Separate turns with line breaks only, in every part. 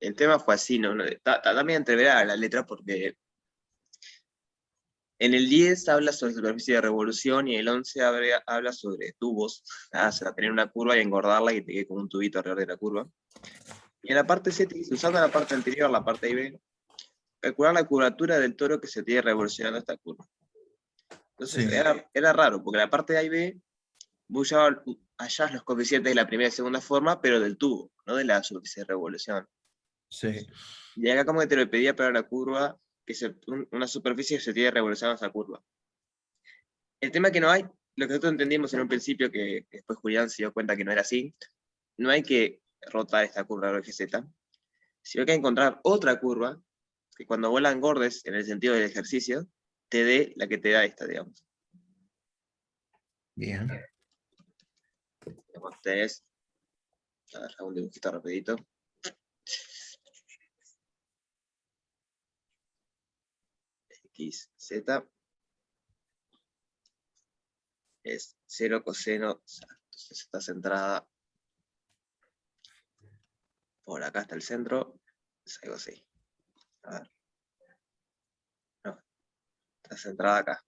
el tema fue así, ¿no? Está también entreverada la letra porque en el 10 habla sobre superficie de revolución y el 11 habla sobre tubos. O sea, tener una curva y engordarla y te quede como un tubito alrededor de la curva. Y en la parte C, usando la parte anterior, la parte A y B, calcular la curvatura del toro que se tiene revolucionando esta curva. Entonces
Sí.
era raro, porque la parte A y B, vos ya hallás los coeficientes de la primera y segunda forma, pero del tubo, no de la superficie de revolución.
Sí.
Y acá como que te lo pedía para la curva, una superficie que se tiene revolucionando esa curva. El tema que no hay, lo que nosotros entendimos en un principio, que después Julián se dio cuenta que no era así, no hay que rotar esta curva de GZ, sino que hay que encontrar otra curva que cuando vos la engordes en el sentido del ejercicio, te dé la que te da esta, digamos.
Bien.
Tenés, a ver, hago un dibujito rapidito. X, Z es 0 coseno, entonces está centrada por acá hasta el centro, es algo así. A ver. No, está centrada acá.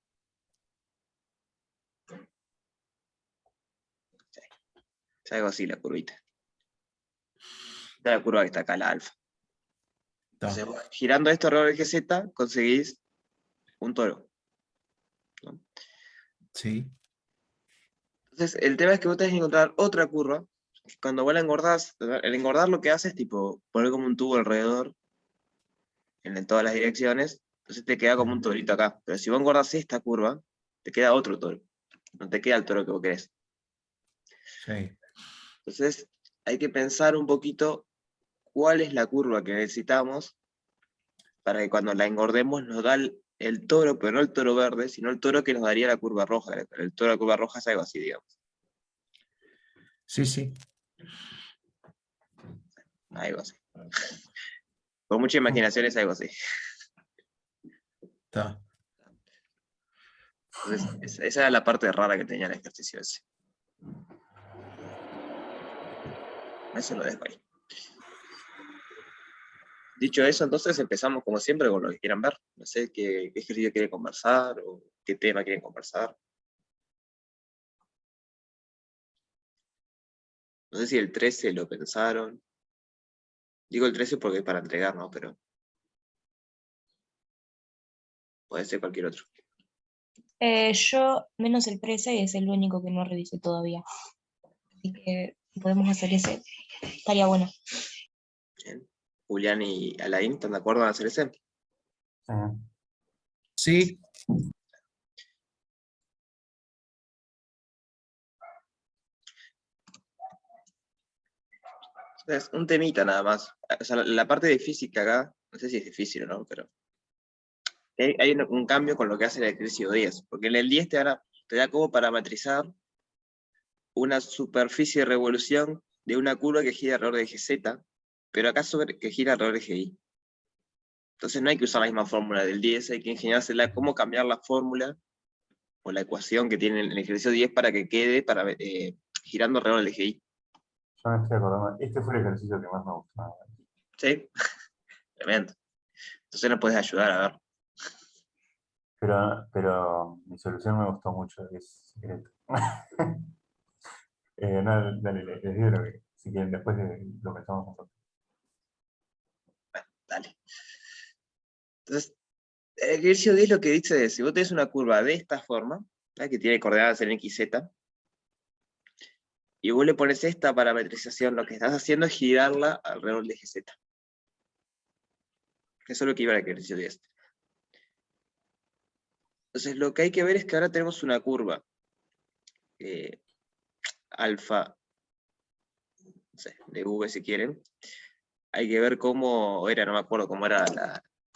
Sí. Es algo así la curvita. Esta es la curva que está acá, la alfa. Entonces, girando esto alrededor de GZ, conseguís un toro, ¿no?
Sí.
Entonces, el tema es que vos tenés que encontrar otra curva. Cuando vos la engordás, el engordar lo que hace es tipo poner como un tubo alrededor en todas las direcciones, entonces te queda como un torito acá. Pero si vos engordás esta curva, te queda otro toro. No te queda el toro que vos querés.
Sí.
Entonces, hay que pensar un poquito cuál es la curva que necesitamos para que cuando la engordemos nos da el toro, pero no el toro verde, sino el toro que nos daría la curva roja. El toro de la curva roja es algo así, digamos.
Sí, sí.
Algo así. Con mucha imaginación es algo así.
Está.
Entonces, esa era la parte rara que tenía el ejercicio ese. Eso lo dejo ahí. Dicho eso, entonces empezamos como siempre con lo que quieran ver. No sé qué ejercicio quieren conversar o qué tema quieren conversar. No sé si el 13 lo pensaron. Digo el 13 porque es para entregar, ¿no? Pero puede ser cualquier otro.
Yo, menos el 13, es el único que no revisé todavía. Así que si podemos hacer ese, estaría bueno.
Bien. Julián y Alain, ¿están de acuerdo en hacer ese?
Sí.
Es un temita nada más. O sea, la parte de física acá, no sé si es difícil o no, pero hay un cambio con lo que hace el ejercicio 10, porque en el 10 te da como parametrizar una superficie de revolución de una curva que gira alrededor de eje Z, pero acá que gira alrededor de eje Y. Entonces no hay que usar la misma fórmula del 10, hay que ingeniársela cómo cambiar la fórmula o la ecuación que tiene en el ejercicio 10 para que quede girando alrededor del eje Y.
Yo me estoy acordando, este fue el ejercicio que más me gustó.
¿Sí? Tremendo. Entonces nos puedes ayudar a ver.
Pero mi solución me gustó mucho, es secreto. No, dale, les digo lo que, si quieren, después lo pensamos nosotros.
Dale. Entonces, el ejercicio 10 lo que dice es, si vos tenés una curva de esta forma, ¿verdad? Que tiene coordenadas en X, Z, y vos le pones esta parametrización, lo que estás haciendo es girarla alrededor del eje Z. Eso es lo que iba al ejercicio 10. Entonces, lo que hay que ver es que ahora tenemos una curva alfa, no sé, de V si quieren. Hay que ver cómo era, no me acuerdo cómo era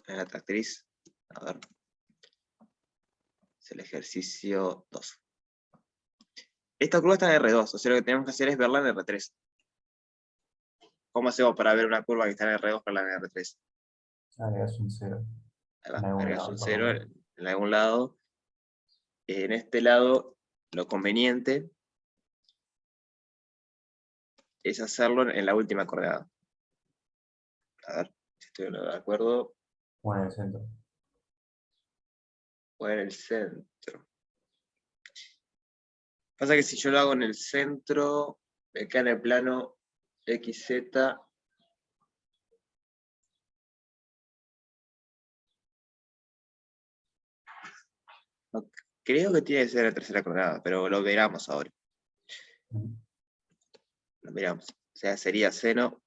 la tractriz. A ver. Es el ejercicio 2. Esta curva está en R2, o sea, lo que tenemos que hacer es verla en R3. ¿Cómo hacemos para ver una curva que está en R2 para verla en R3?
Agregas un 0.
Ahí va,
En algún
agregas
lado,
un
por lo
0
menos.
en algún lado. En este lado, lo conveniente es hacerlo en la última coordenada. A ver, si estoy de acuerdo.
O en el centro.
O en el centro. Pasa que si yo lo hago en el centro, me queda en el plano XZ. No, creo que tiene que ser la tercera coordenada, pero lo veremos ahora.
Ujú.
Lo miramos. O sea, sería seno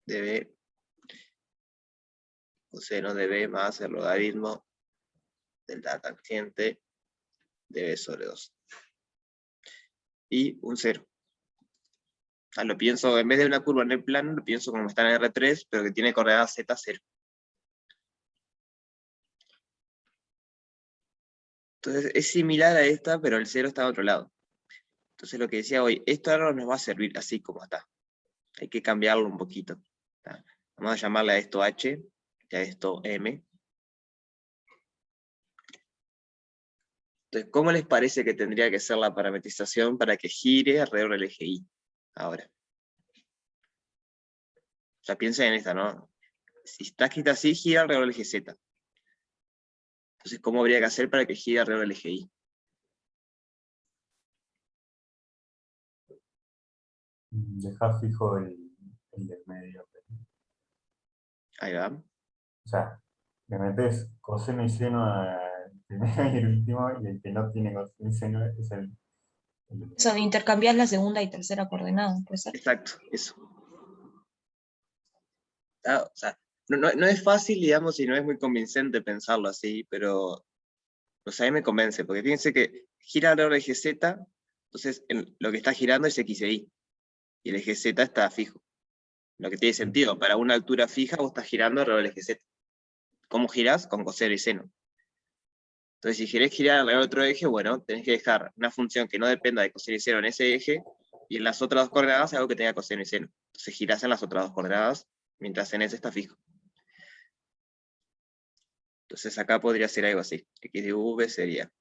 de B, coseno de B más el logaritmo de la tangente de B sobre 2. Y un 0. O sea, lo pienso, en vez de una curva en el plano, lo pienso como está en R3, pero que tiene coordenada Z0. Entonces es similar a esta, pero el 0 está a otro lado. Entonces lo que decía hoy, esto ahora no nos va a servir así como está. Hay que cambiarlo un poquito. ¿Tá? Vamos a llamarle a esto H y a esto M. Entonces, ¿cómo les parece que tendría que ser la parametrización para que gire alrededor del eje Y? Ahora. O sea, piensen en esta, ¿no? Si está escrita así, gira alrededor del eje Z. Entonces, ¿cómo habría que hacer para que gire alrededor del eje Y?
Dejar fijo el del medio.
Ahí va.
O sea, le metes coseno y seno al primero y el último, y el que no tiene coseno y seno es el
O sea, intercambiar la segunda y tercera coordenada, ¿puede ser?
Exacto, eso. O sea, no es fácil, digamos, y no es muy convincente pensarlo así, pero o sea, a mí me convence, porque fíjense que gira alrededor del eje Z, entonces lo que está girando es X e Y, y el eje Z está fijo. Lo que tiene sentido, para una altura fija vos estás girando alrededor del eje Z. ¿Cómo girás? Con coseno y seno. Entonces, si querés girar alrededor de otro eje, bueno, tenés que dejar una función que no dependa de coseno y seno en ese eje, y en las otras dos coordenadas algo que tenga coseno y seno. Entonces girás en las otras dos coordenadas, mientras en ese está fijo. Entonces acá podría ser algo así. X de V sería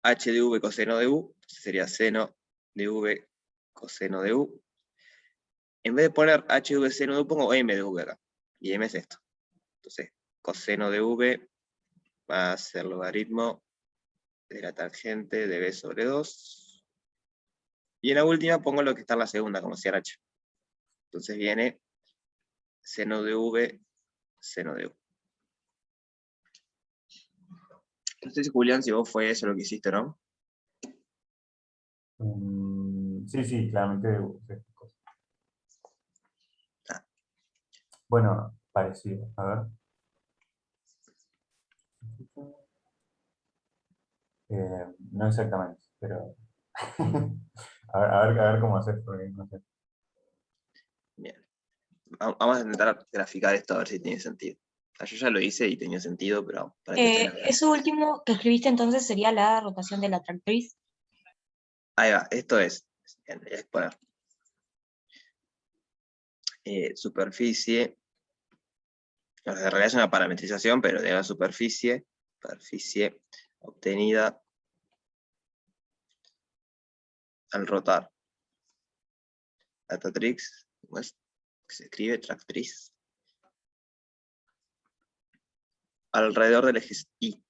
H de V coseno de U, sería seno de V coseno de U. En vez de poner H de V seno de U, pongo M de V acá. Y M es esto. Entonces, coseno de V va a ser logaritmo de la tangente de B sobre 2. Y en la última pongo lo que está en la segunda, como si era H. Entonces viene seno de V, seno de U. No sé si, Julián, si vos fue eso lo que hiciste, ¿no?
Sí, sí, claramente.
Ah.
Bueno, parecido. A ver. No exactamente, pero. A ver cómo hacer, porque no sé.
Bien. Vamos a intentar graficar esto a ver si tiene sentido. O sea, yo ya lo hice y tenía sentido, pero para que estén acá.
Eso último que escribiste entonces sería la rotación de la tractriz.
Ahí va, esto es. Bien, voy a exponer. Superficie. En realidad es una parametrización, pero de la superficie obtenida al rotar la tractriz, ¿cómo es? Se escribe tractriz, alrededor del eje Y.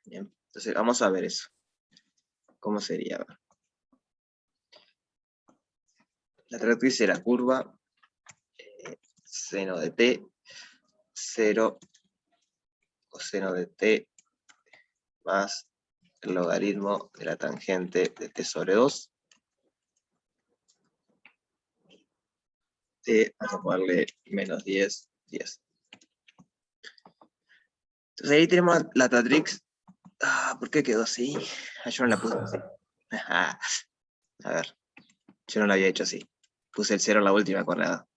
Bien, entonces vamos a ver eso. ¿Cómo sería? La tractriz era curva, seno de t, 0 coseno de t más el logaritmo de la tangente de t sobre 2. Vamos a ponerle menos 10, 10. Entonces ahí tenemos la tractriz. ¿Por qué quedó así? Yo no la puse así. A ver, yo no la había hecho así. Puse el 0 en la última coordenada.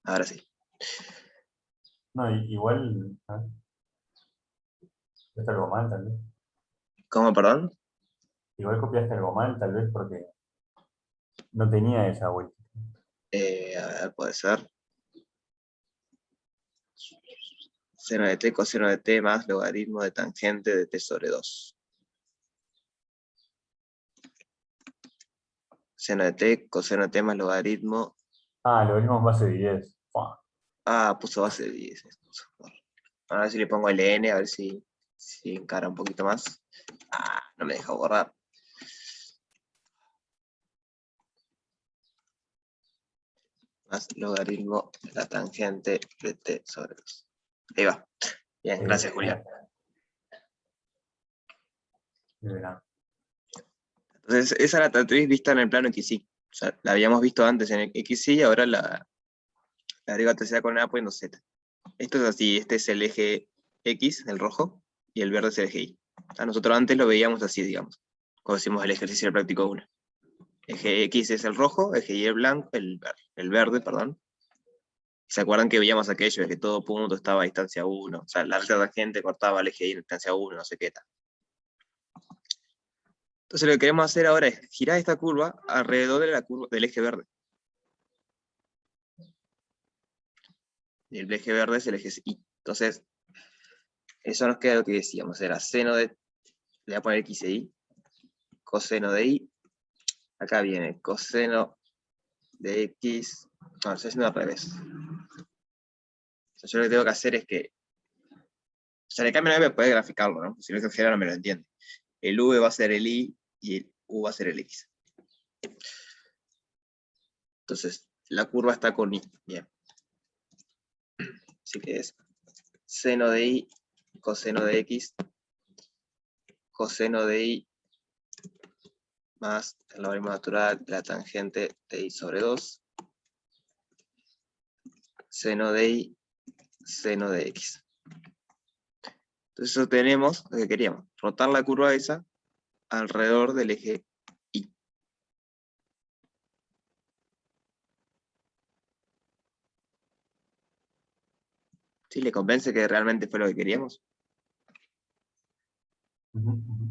Ahora sí.
No, igual. Copiaste algo mal, tal vez.
¿Cómo, perdón?
Igual copiaste algo mal, tal vez porque no tenía esa vuelta.
A ver, puede ser. Seno de t, coseno de t más logaritmo de tangente de t sobre 2. Seno de t, coseno de t más logaritmo.
Ah, logaritmo base de 10. Fua.
Ah, puso base de 10. A ver si le pongo ln, a ver si encara un poquito más. Ah, no me deja borrar. Más logaritmo de la tangente de t sobre 2. Ahí va. Bien, gracias, Julián.
De verdad.
Entonces, esa era la matriz vista en el plano XY. O sea, la habíamos visto antes en el XY y ahora la agrego a tercera coordenada poniendo Z. Esto es así, este es el eje X, el rojo, y el verde es el eje Y. O sea, nosotros antes lo veíamos así, digamos, cuando hicimos el ejercicio del práctico 1. Eje X es el rojo, eje Y el blanco, el verde, perdón. ¿Se acuerdan que veíamos aquello de que todo punto estaba a distancia 1? O sea, la recta tangente cortaba el eje Y en distancia 1, no sé qué tal. Entonces lo que queremos hacer ahora es girar esta curva alrededor de la curva del eje verde. Y el eje verde es el eje Y. Entonces, eso nos queda lo que decíamos, era seno de, le voy a poner X e Y, coseno de Y, acá viene coseno de X, no, lo estoy haciendo al revés. O sea, yo lo que tengo que hacer es que, o sea, le cambio 9 para poder graficarlo, ¿no? Si no es que no me lo entiende. El V va a ser el Y y el U va a ser el X. Entonces, la curva está con Y, bien. Así que es seno de Y, coseno de X, coseno de Y, más el logaritmo natural de la tangente de Y sobre 2, seno de Y, seno de X. Entonces eso tenemos lo que queríamos, rotar la curva esa alrededor del eje Y. ¿Sí le convence que realmente fue lo que queríamos?
Ujú, ujú.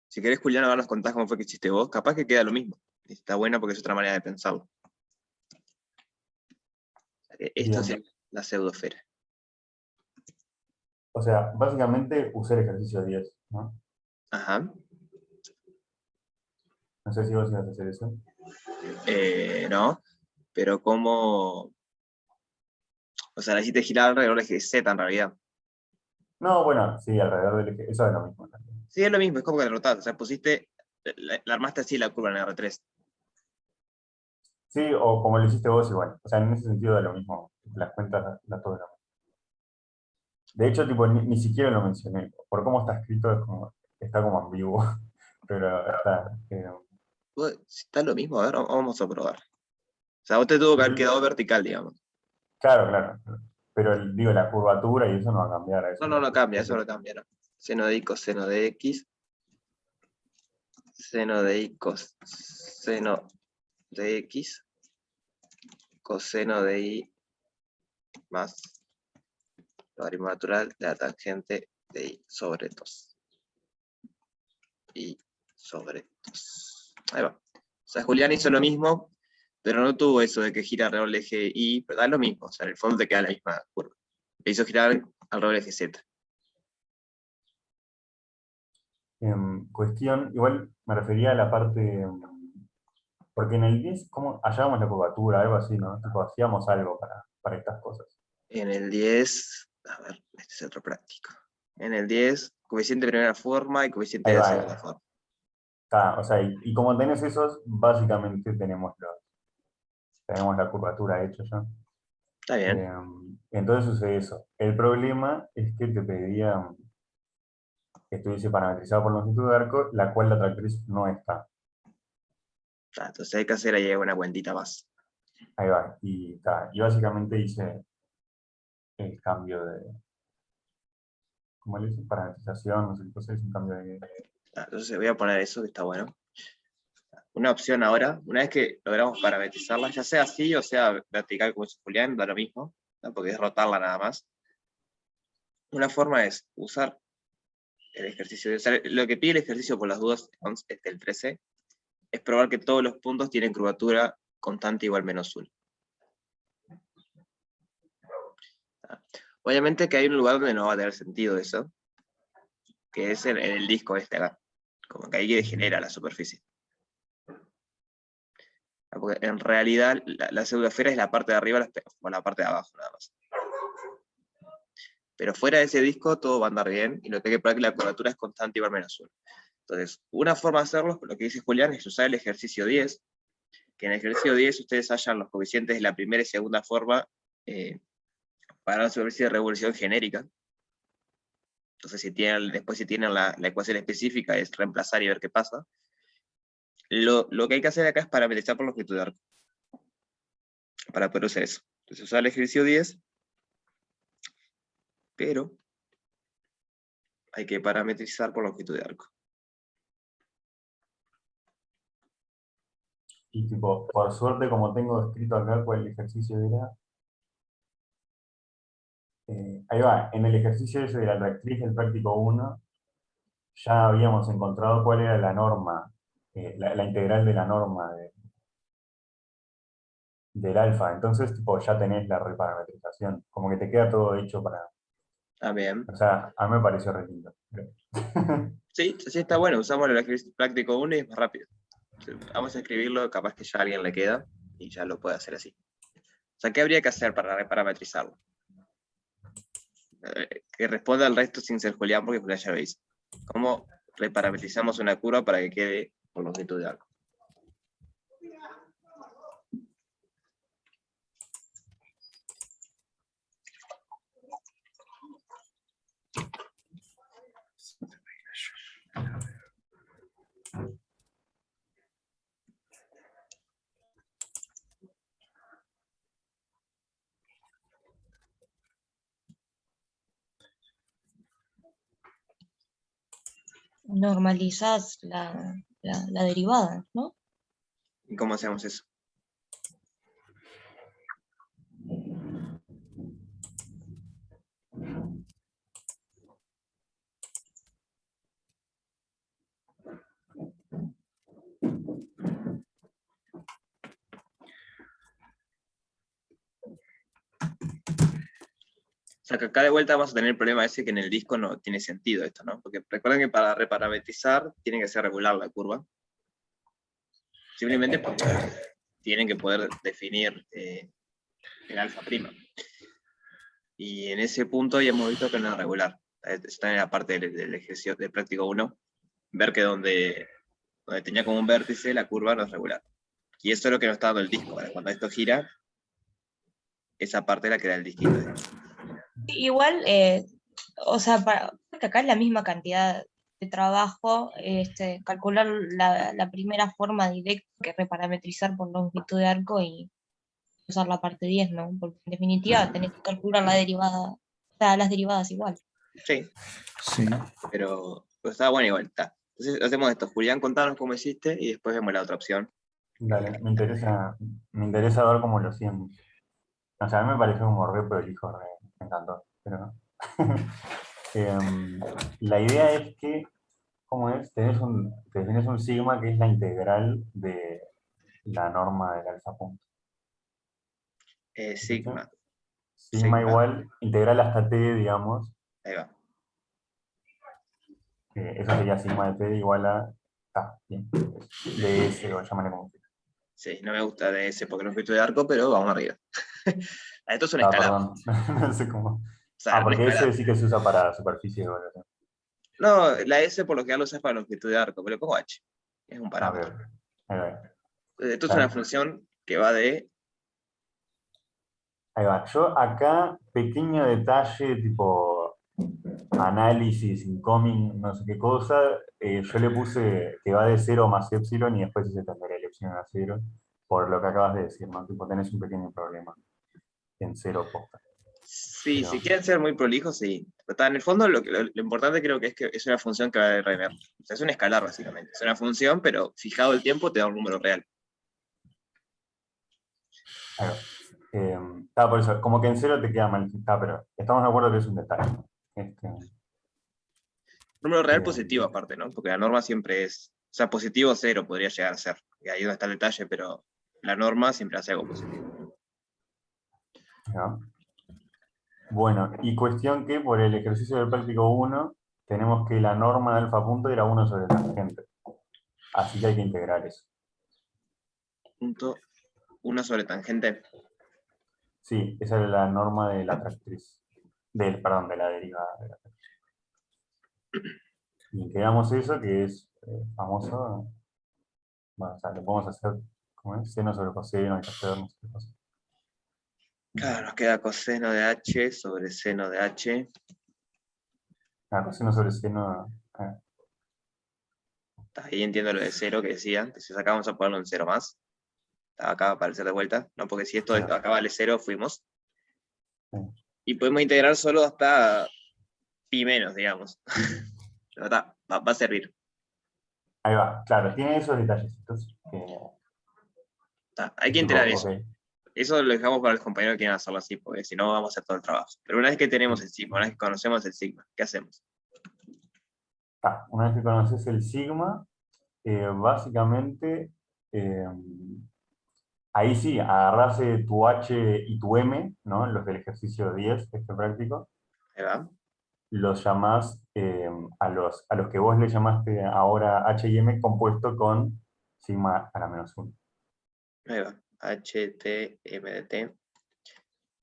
Si querés, Julián, ahora nos contás cómo fue que hiciste vos, capaz que queda lo mismo. Está buena porque es otra manera de pensarlo. O sea, que esto
Bien.
es la pseudosfera.
O sea, básicamente usé el ejercicio 10, ¿no?
Ajá.
No sé si vos ibas a hacer eso.
No, pero cómo... O sea, la hiciste girar alrededor del eje Z en realidad.
No, bueno, sí, alrededor del eje. Eso es lo mismo.
Sí, es lo mismo, es como que la rotás. O sea, pusiste, la armaste así la curva en R3.
Sí, o como lo hiciste vos igual. O sea, en ese sentido da lo mismo. Las cuentas da todo lo mismo. De hecho, tipo, ni siquiera lo mencioné. Por cómo está escrito, está como ambiguo. Pero está.
Si está lo mismo, a ver, vamos a probar. O sea, vos te tuvo que haber quedado vertical, digamos.
Claro, claro. Pero digo, la curvatura y eso no va a cambiar a eso.
No cambia, eso no cambia, ¿no? Seno de Y, coseno de X. Seno de Y, coseno de X. Coseno de Y más logaritmo natural de la tangente de Y sobre 2. Y sobre 2. Ahí va. O sea, Julián hizo lo mismo, pero no tuvo eso de que gira alrededor del eje Y, pero da lo mismo. O sea, en el fondo te queda la misma curva. Le hizo girar alrededor del eje Z.
Cuestión, igual me refería a la parte. Porque en el 10, ¿cómo hallábamos la curvatura? Algo así, ¿no? Tipo, hacíamos algo para estas cosas.
En el 10, a ver, este es otro práctico. En el 10, coeficiente de primera forma y coeficiente
Ahí
de
va,
segunda forma.
está, o sea, y como tenés esos, básicamente tenemos la curvatura hecha ya.
Está bien.
Entonces sucede eso. El problema es que te pedía que estuviese parametrizado por longitud de arco, la cual la tractriz no está.
Entonces hay que hacer ahí una cuentita más.
Ahí va. Y básicamente hice el cambio de. ¿Cómo le dice? Parametrización, no sé qué cosa, es un cambio de.
Entonces voy a poner eso, que está bueno. Una opción ahora, una vez que logramos parametrizarla, ya sea así o sea vertical como dice Julián, da lo mismo, ¿no? Porque es rotarla nada más. Una forma es usar el ejercicio. O sea, lo que pide el ejercicio por las dudas, el 13, es probar que todos los puntos tienen curvatura constante igual menos 1. Obviamente que hay un lugar donde no va a tener sentido eso, que es en el disco este acá. Como que ahí degenera la superficie. Porque en realidad la pseudoesfera es la parte de arriba o la parte de abajo, nada más. Pero fuera de ese disco todo va a andar bien, y lo que hay que probar es que la curvatura es constante igual menos 1. Entonces, una forma de hacerlo, lo que dice Julián, es usar el ejercicio 10, que en el ejercicio 10 ustedes hallan los coeficientes de la primera y segunda forma para la superficie de revolución genérica. Entonces, después si tienen la ecuación específica, es reemplazar y ver qué pasa. Lo que hay que hacer acá es parametrizar por longitud de arco, para poder usar eso. Entonces, usar el ejercicio 10, pero hay que parametrizar por longitud de arco.
Y tipo, por suerte, como tengo escrito acá cuál ejercicio era, ahí va, en el ejercicio ese de la rectriz del práctico 1, ya habíamos encontrado cuál era la norma, la integral de la norma del alfa. Entonces, tipo, ya tenés la reparametrización. Como que te queda todo hecho para...
También.
O sea, a mí me pareció re lindo.
Sí, sí está bueno, usamos el ejercicio práctico 1 y es más rápido. Vamos a escribirlo, capaz que ya a alguien le queda, y ya lo puede hacer así. O sea, ¿qué habría que hacer para reparametrizarlo? Que responda al resto sin ser Julián, porque Julián ya lo hizo. ¿Cómo reparametrizamos una curva para que quede por longitud de arco?
Normalizás la derivada, ¿no?
¿Y cómo hacemos eso? O sea, que acá de vuelta vamos a tener el problema ese que en el disco no tiene sentido esto, ¿no? Porque recuerden que para reparametrizar tiene que ser regular la curva. Simplemente porque tienen que poder definir el alfa prima. Y en ese punto ya hemos visto que no es regular. Está en la parte del ejercicio de práctico 1, ver que donde tenía como un vértice, la curva no es regular. Y eso es lo que nos está dando el disco. Ahora, cuando esto gira, esa parte la queda el disquito.
Igual, o sea, porque acá es la misma cantidad de trabajo, calcular la primera forma directa que reparametrizar por longitud de arco y usar la parte 10, ¿no? Porque en definitiva tenés que calcular la derivada, o sea, las derivadas igual.
Sí,
Sí.
pero está bueno igual. Está. Entonces hacemos esto. Julián, contanos cómo hiciste y después vemos la otra opción.
Dale, me interesa ver cómo lo siguen. O sea, a mí me pareció como re prolijo, me encantó. Pero no. La idea es que, ¿cómo es? Tenés un sigma que es la integral de la norma del alfa punto.
Sigma.
Sigma
Sigma.
igual, integral hasta t, digamos.
Ahí va.
Eso sería sigma de t igual a... bien. ds, o llámale como quieras.
Sí, no me gusta de ese porque no fui de arco, pero vamos arriba. Esto es un escalar.
Perdón, no sé cómo.
O sea, un
Porque
escalar.
ese sí que se usa para superficie de evaluación.
No, la S por lo que lo usas para longitud de arco, pero le pongo H. Es un
A
parámetro.
ver, ahí va.
Esto es una función que va de...
Ahí va. Yo acá, pequeño detalle, tipo análisis, incoming, no sé qué cosa, yo le puse que va de 0 más epsilon y después se tendría el epsilon a 0, por lo que acabas de decir, ¿no? Tipo, tenés un pequeño problema en 0 posta.
Sí,
Pero,
si quieren ser muy prolijos, sí. Pero está, en el fondo lo importante creo que es una función que va de Reiner. O sea, es un escalar básicamente. Es una función, pero fijado el tiempo te da un número real.
ahí va. Por eso, como que en 0 te queda mal, pero estamos de acuerdo que es un detalle.
Número real
Eh,
positivo aparte, ¿no? Porque la norma siempre es... O sea, positivo 0 podría llegar a ser. Y ahí donde está el detalle, pero la norma siempre hace algo positivo.
¿no? Bueno, y cuestión que por el ejercicio del práctico 1 tenemos que la norma de alfa punto era 1 sobre tangente. Así que hay que integrar eso.
Punto 1 sobre tangente.
Sí, esa era la norma de la tractriz. Perdón, de la derivada de la tractriz. Y integramos eso, que es famoso. Bueno, o sea, lo podemos hacer como es, seno sobre coseno, hay que hacer no sé qué cosa.
Claro, nos queda coseno de h sobre seno de h.
Coseno sobre seno.
Ahí entiendo lo de 0 que decía, que si sacamos a ponerlo en 0 más. Acá va a aparecer de vuelta, ¿no? Porque si esto
Claro.
acá vale 0, fuimos.
Sí.
Y podemos integrar solo hasta pi menos, digamos. Pero va a servir.
Ahí va, claro, tiene esos detallecitos.
Hay que
Tipo,
integrar
ok.
eso. Eso lo dejamos para los compañeros que quieran hacerlo así, porque si no vamos a hacer todo el trabajo. Pero una vez que tenemos el sigma, una vez que conocemos el sigma, ¿qué hacemos?
Una vez que conoces el sigma, básicamente, ahí sí, agarrás tu H y tu M, ¿no? Los del ejercicio 10, este práctico,
Ahí va.
los llamás a los que vos le llamaste ahora H y M compuesto con sigma a la menos 1.
Ahí va. H, T, M de T.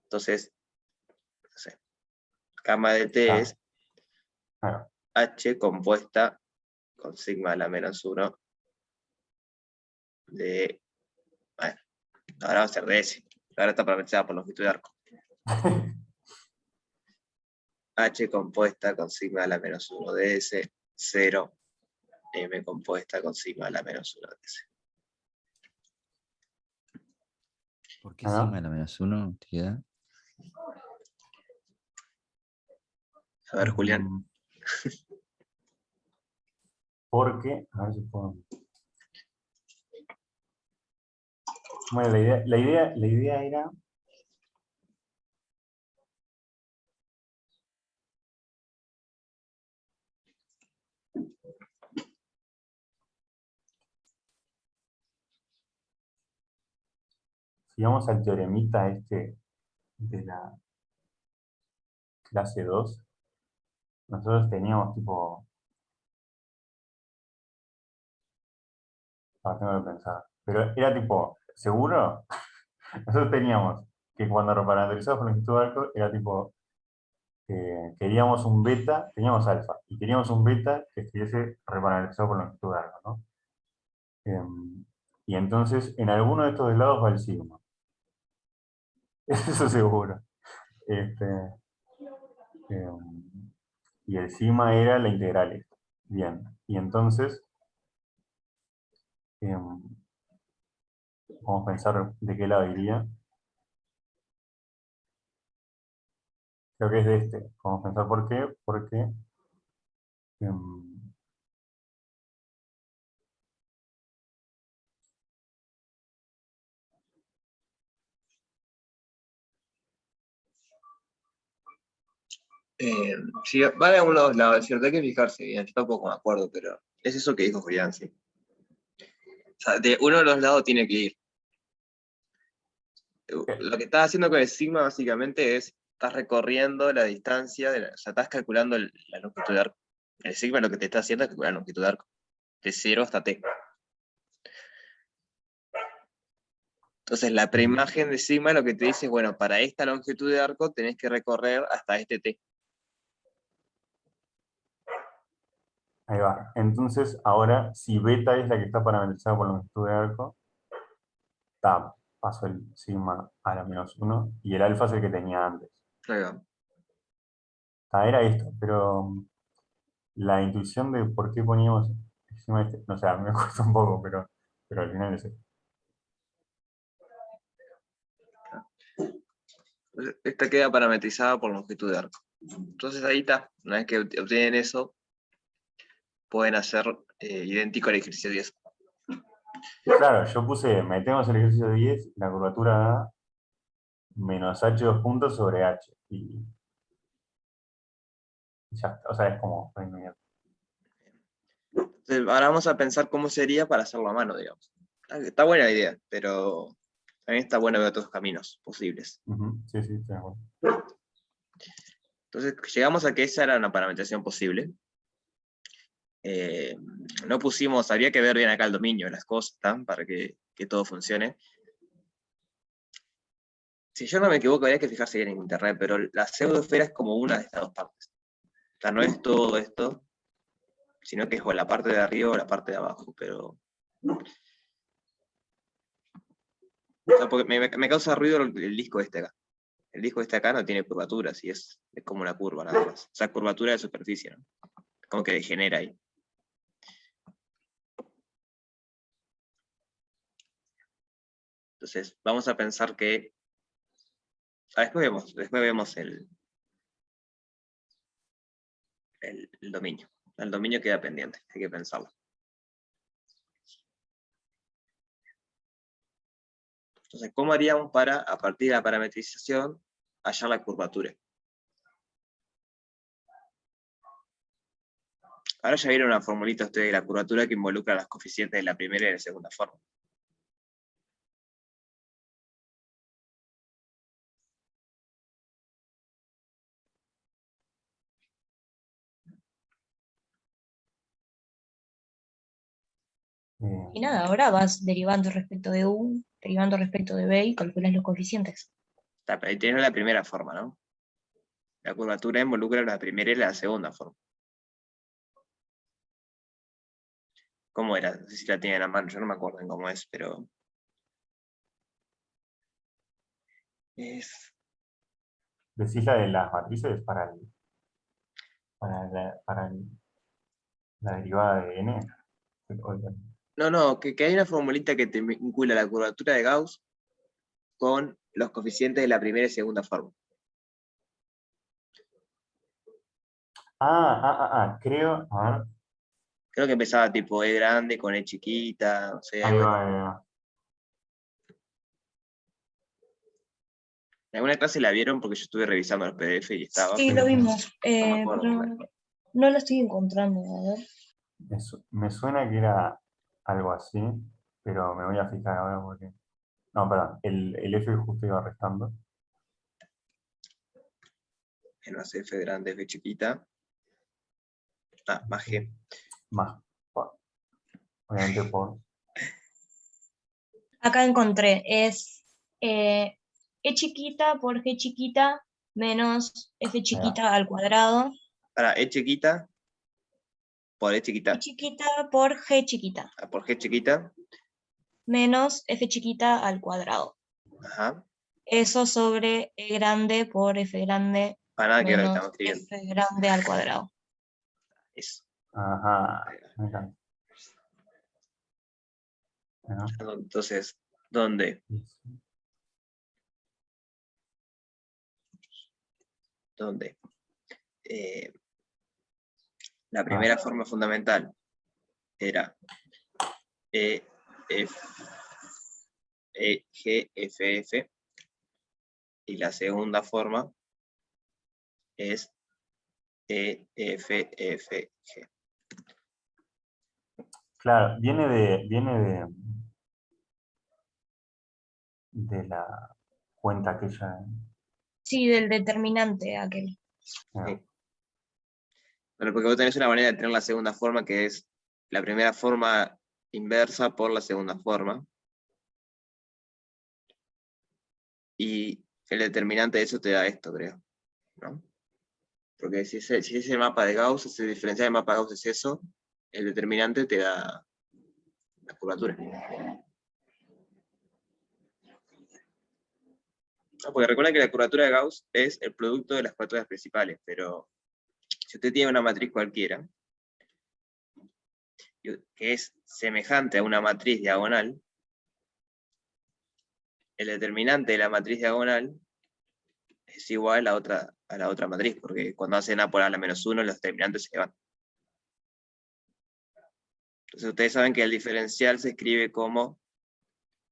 Entonces, no sé. Gamma de T es
Claro.
H compuesta con sigma a la menos 1 de... Bueno, ahora va a ser de S. Ahora está parametrizada por longitud de arco. H compuesta con sigma a la menos 1 de S, 0, M compuesta con sigma a la menos 1 de S.
¿Por qué
Ajá.
sigma a la menos 1 te queda?
A ver, Julián.
Porque, a ver si puedo. Bueno, la idea era. Si vamos al teoremita este de la clase 2, nosotros teníamos tipo. Tengo que pensar. Pero era tipo, ¿seguro? Nosotros teníamos que cuando reparametrizábamos por longitud de arco, era tipo, queríamos un beta, teníamos alfa, y queríamos un beta que estuviese reparametrizado por longitud de arco, ¿no? Y entonces, en alguno de estos dos lados va el sigma. Eso seguro. Este, y el sigma era la integral esta. Bien. Y entonces, vamos a pensar de qué lado iría. Creo que es de este. Vamos a pensar por qué. Porque
Sí, va de algunos lados, es cierto, hay que fijarse bien, yo tampoco me acuerdo, pero es eso que dijo Julián, sí. O sea, de uno de los lados tiene que ir. Lo que estás haciendo con el sigma básicamente es, estás recorriendo la distancia, o sea, estás calculando la longitud de arco. El sigma lo que te está haciendo es calcular la longitud de arco, de 0 hasta t. Entonces la preimagen de sigma lo que te dice es, bueno, para esta longitud de arco tenés que recorrer hasta este t.
ahí va. Entonces, ahora, si beta es la que está parametrizada por longitud de arco, paso el sigma a la menos 1 y el alfa es el que tenía antes.
Ahí va.
Era esto, pero la intuición de por qué poníamos el sigma este, no sé, a mí me cuesta un poco, pero al final es esto.
Esta queda parametrizada por longitud de arco. Entonces ahí está, una vez que obtienen eso, pueden hacer idéntico al ejercicio 10.
Claro, yo puse, metemos el ejercicio 10, la curvatura da menos h 2 puntos sobre h. Y ya está, o sea, es como inmediato.
Entonces, ahora vamos a pensar cómo sería para hacerlo a mano, digamos. Está buena la idea, pero también está bueno ver otros caminos posibles.
Sí, estoy de acuerdo.
Entonces llegamos a que esa era una parametrización posible. No pusimos, habría que ver bien acá el dominio de las cosas, ¿tá? Para que todo funcione. Si yo no me equivoco, habría que fijarse bien en internet, pero la pseudoesfera es como una de estas dos partes. O sea, no es todo esto, sino que es o la parte de arriba o la parte de abajo, pero... O sea, porque me causa ruido el disco este acá. El disco este acá no tiene curvaturas, y es como una curva nada más. O sea, curvatura de superficie, ¿no? Como que degenera ahí. Entonces, vamos a pensar que... después vemos el dominio. El dominio queda pendiente, hay que pensarlo. Entonces, ¿cómo haríamos para, a partir de la parametrización, hallar la curvatura? Ahora ya vieron una formulita ustedes de la curvatura que involucra las coeficientes de la primera y de la segunda forma.
Y nada, ahora vas derivando respecto de U, derivando respecto de B y calculas los coeficientes.
Está, pero ahí tenés la primera forma, ¿no? La curvatura involucra la primera y la segunda forma. ¿Cómo era? No sé si la tienen a mano, yo no me acuerdo en cómo es, pero...
Decís la de las matrices para la derivada de n.
No, que hay una formulita que te vincula la curvatura de Gauss con los coeficientes de la primera y segunda forma.
Creo, a ver,
Creo que empezaba tipo E grande con E chiquita, no sé,
ahí
algo
va,
así.
ahí va.
En alguna clase la vieron porque yo estuve revisando los PDF y estaba,
Sí,
pero
lo vimos,
no me acuerdo.
pero no lo estoy encontrando, a ver.
Me suena que era algo así, pero me voy a fijar ahora porque... No, perdón, el F justo iba restando.
Menos F grande, F chiquita. Más G.
Más, obviamente por...
Acá encontré, es E chiquita por G chiquita menos F chiquita al cuadrado,
Para E chiquita, por E
E
chiquita,
chiquita por G chiquita
por G chiquita.
menos F chiquita al cuadrado.
Ajá.
Eso sobre E grande por F grande
Para nada que ver lo que
menos
estamos escribiendo.
F grande al cuadrado.
Eso.
Ajá, me encanta. Ajá.
Entonces, ¿dónde? ¿Dónde? La primera forma fundamental era E, F, E, G, F, F. Y la segunda forma es E, F, F, G.
Claro, viene de la cuenta aquella.
Sí, del determinante aquel.
Sí. Bueno, porque vos tenés una manera de tener la segunda forma que es la primera forma inversa por la segunda forma. Y el determinante de eso te da esto, creo, ¿no? Porque si es el mapa de Gauss, ese diferencial del mapa de Gauss es eso, el determinante te da la curvatura. No, porque recuerda que la curvatura de Gauss es el producto de las curvaturas principales, pero si usted tiene una matriz cualquiera, que es semejante a una matriz diagonal, el determinante de la matriz diagonal es igual a la otra matriz, porque cuando hacen A por A a la menos 1, los determinantes se van. Entonces ustedes saben que el diferencial se escribe como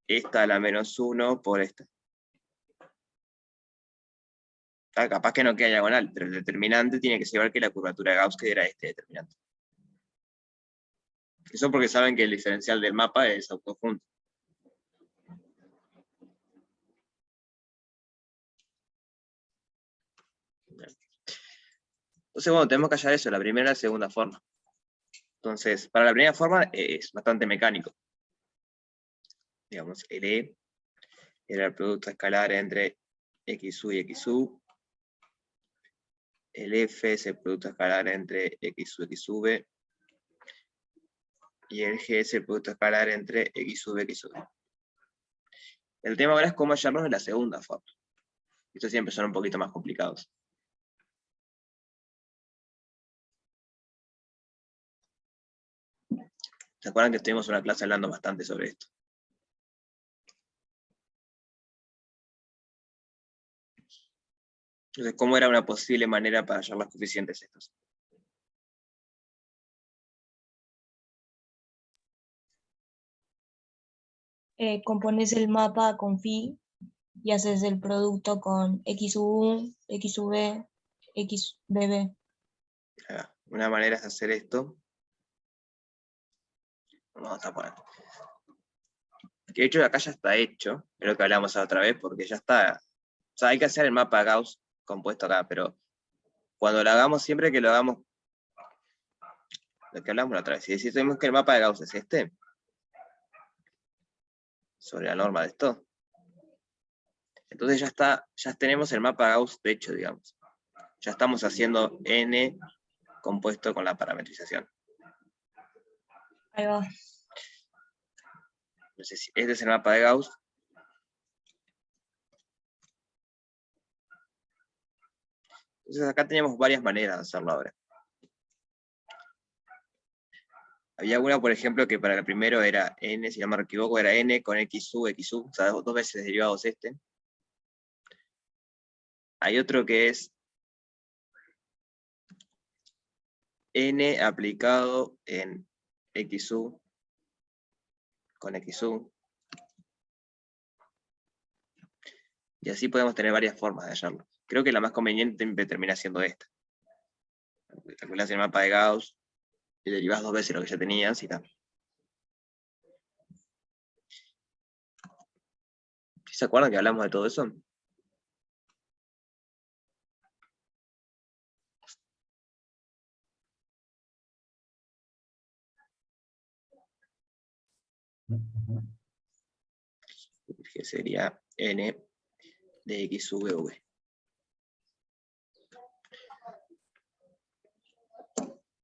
esta a la menos 1 por esta. Capaz que no queda diagonal, pero el determinante tiene que ser igual que la curvatura de Gauss, que era este determinante. Eso porque saben que el diferencial del mapa es autojunto. Entonces, bueno, tenemos que hallar eso, la primera y la segunda forma. Entonces, para la primera forma es bastante mecánico. Digamos, el E era el producto escalar entre XU y XU. El F es el producto escalar entre XU y XV. Y el G es el producto escalar entre XV y XV. El tema ahora es cómo hallarlos en la segunda forma. Estos siempre son un poquito más complicados. ¿Se acuerdan que estuvimos en una clase hablando bastante sobre esto? Entonces, ¿cómo era una posible manera para hallar los coeficientes estos?
Compones el mapa con phi y haces el producto con XU, XV, XBB.
Una manera es hacer esto. Vamos a poner. Que de hecho acá ya está hecho, es lo que hablamos la otra vez, porque ya está. O sea, hay que hacer el mapa Gauss compuesto acá, pero cuando lo hagamos, siempre que lo hagamos, lo que hablamos la otra vez, si decimos que el mapa de Gauss es este, sobre la norma de esto, entonces ya está, ya tenemos el mapa Gauss de hecho, digamos. Ya estamos haciendo n compuesto con la parametrización.
Ahí va.
Entonces, este es el mapa de Gauss. Entonces acá teníamos varias maneras de hacerlo ahora. Había una, por ejemplo, que para el primero era n, si no me equivoco, era n con XU, XU, o sea, dos veces derivados este. Hay otro que es n aplicado en XU con XU. Y así podemos tener varias formas de hallarlo. Creo que la más conveniente termina siendo esta. Calculás el mapa de Gauss y derivás dos veces lo que ya tenías y tal. ¿Se acuerdan que hablamos de todo eso? Que sería n de XV.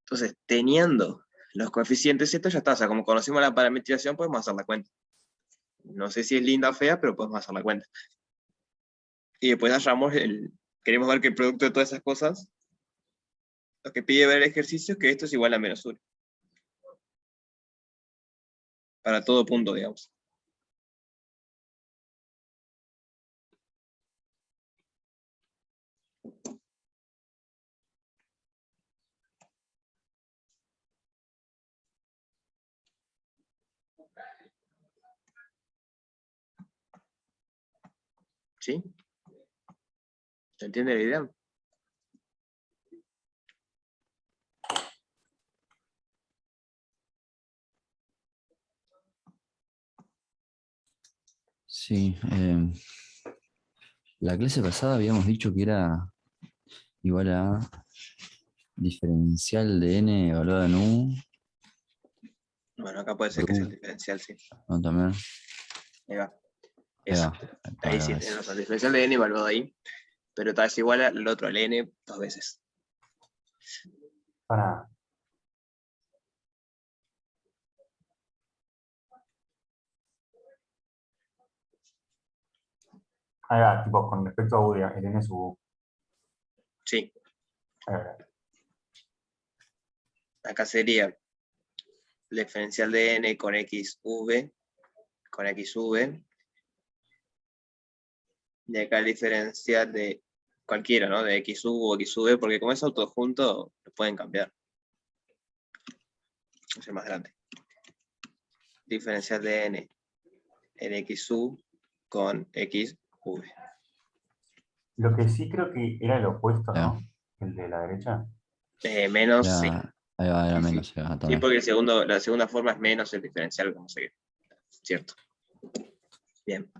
Entonces, teniendo los coeficientes estos, ya está. O sea, como conocemos la parametrización, podemos hacer la cuenta. No sé si es linda o fea, pero podemos hacer la cuenta. Y después hallamos queremos ver que el producto de todas esas cosas, lo que pide ver el ejercicio es que esto es igual a menos 1. Para todo punto, digamos. ¿Sí? ¿Se entiende la idea?
Sí. La clase pasada habíamos dicho que era igual a diferencial de n evaluado en u.
Bueno, acá puede ser que sea el diferencial, sí.
¿No? También.
Ahí va.
Ahí
Eso.
va.
Ahí sí, tenemos el diferencial de n evaluado ahí. Pero tal vez igual al otro, al n, dos veces.
Para. Ahí va, tipo, con respecto a U, el N sub U.
Sí.
Ahí va.
Acá sería el diferencial de n con xv, con xv. Y acá el diferencial de cualquiera, ¿no? De xu o xv, porque como es todo junto, lo pueden cambiar. Es el más grande. Diferencial de n en xu con xv.
Lo que sí creo que era el opuesto,
Ya.
¿no? El de la derecha.
Menos, sí.
Ahí va, era
Sí, sí.
menos. Ahí va,
Sí,
también.
porque la segunda forma es menos el diferencial, como se ve. Cierto. Bien.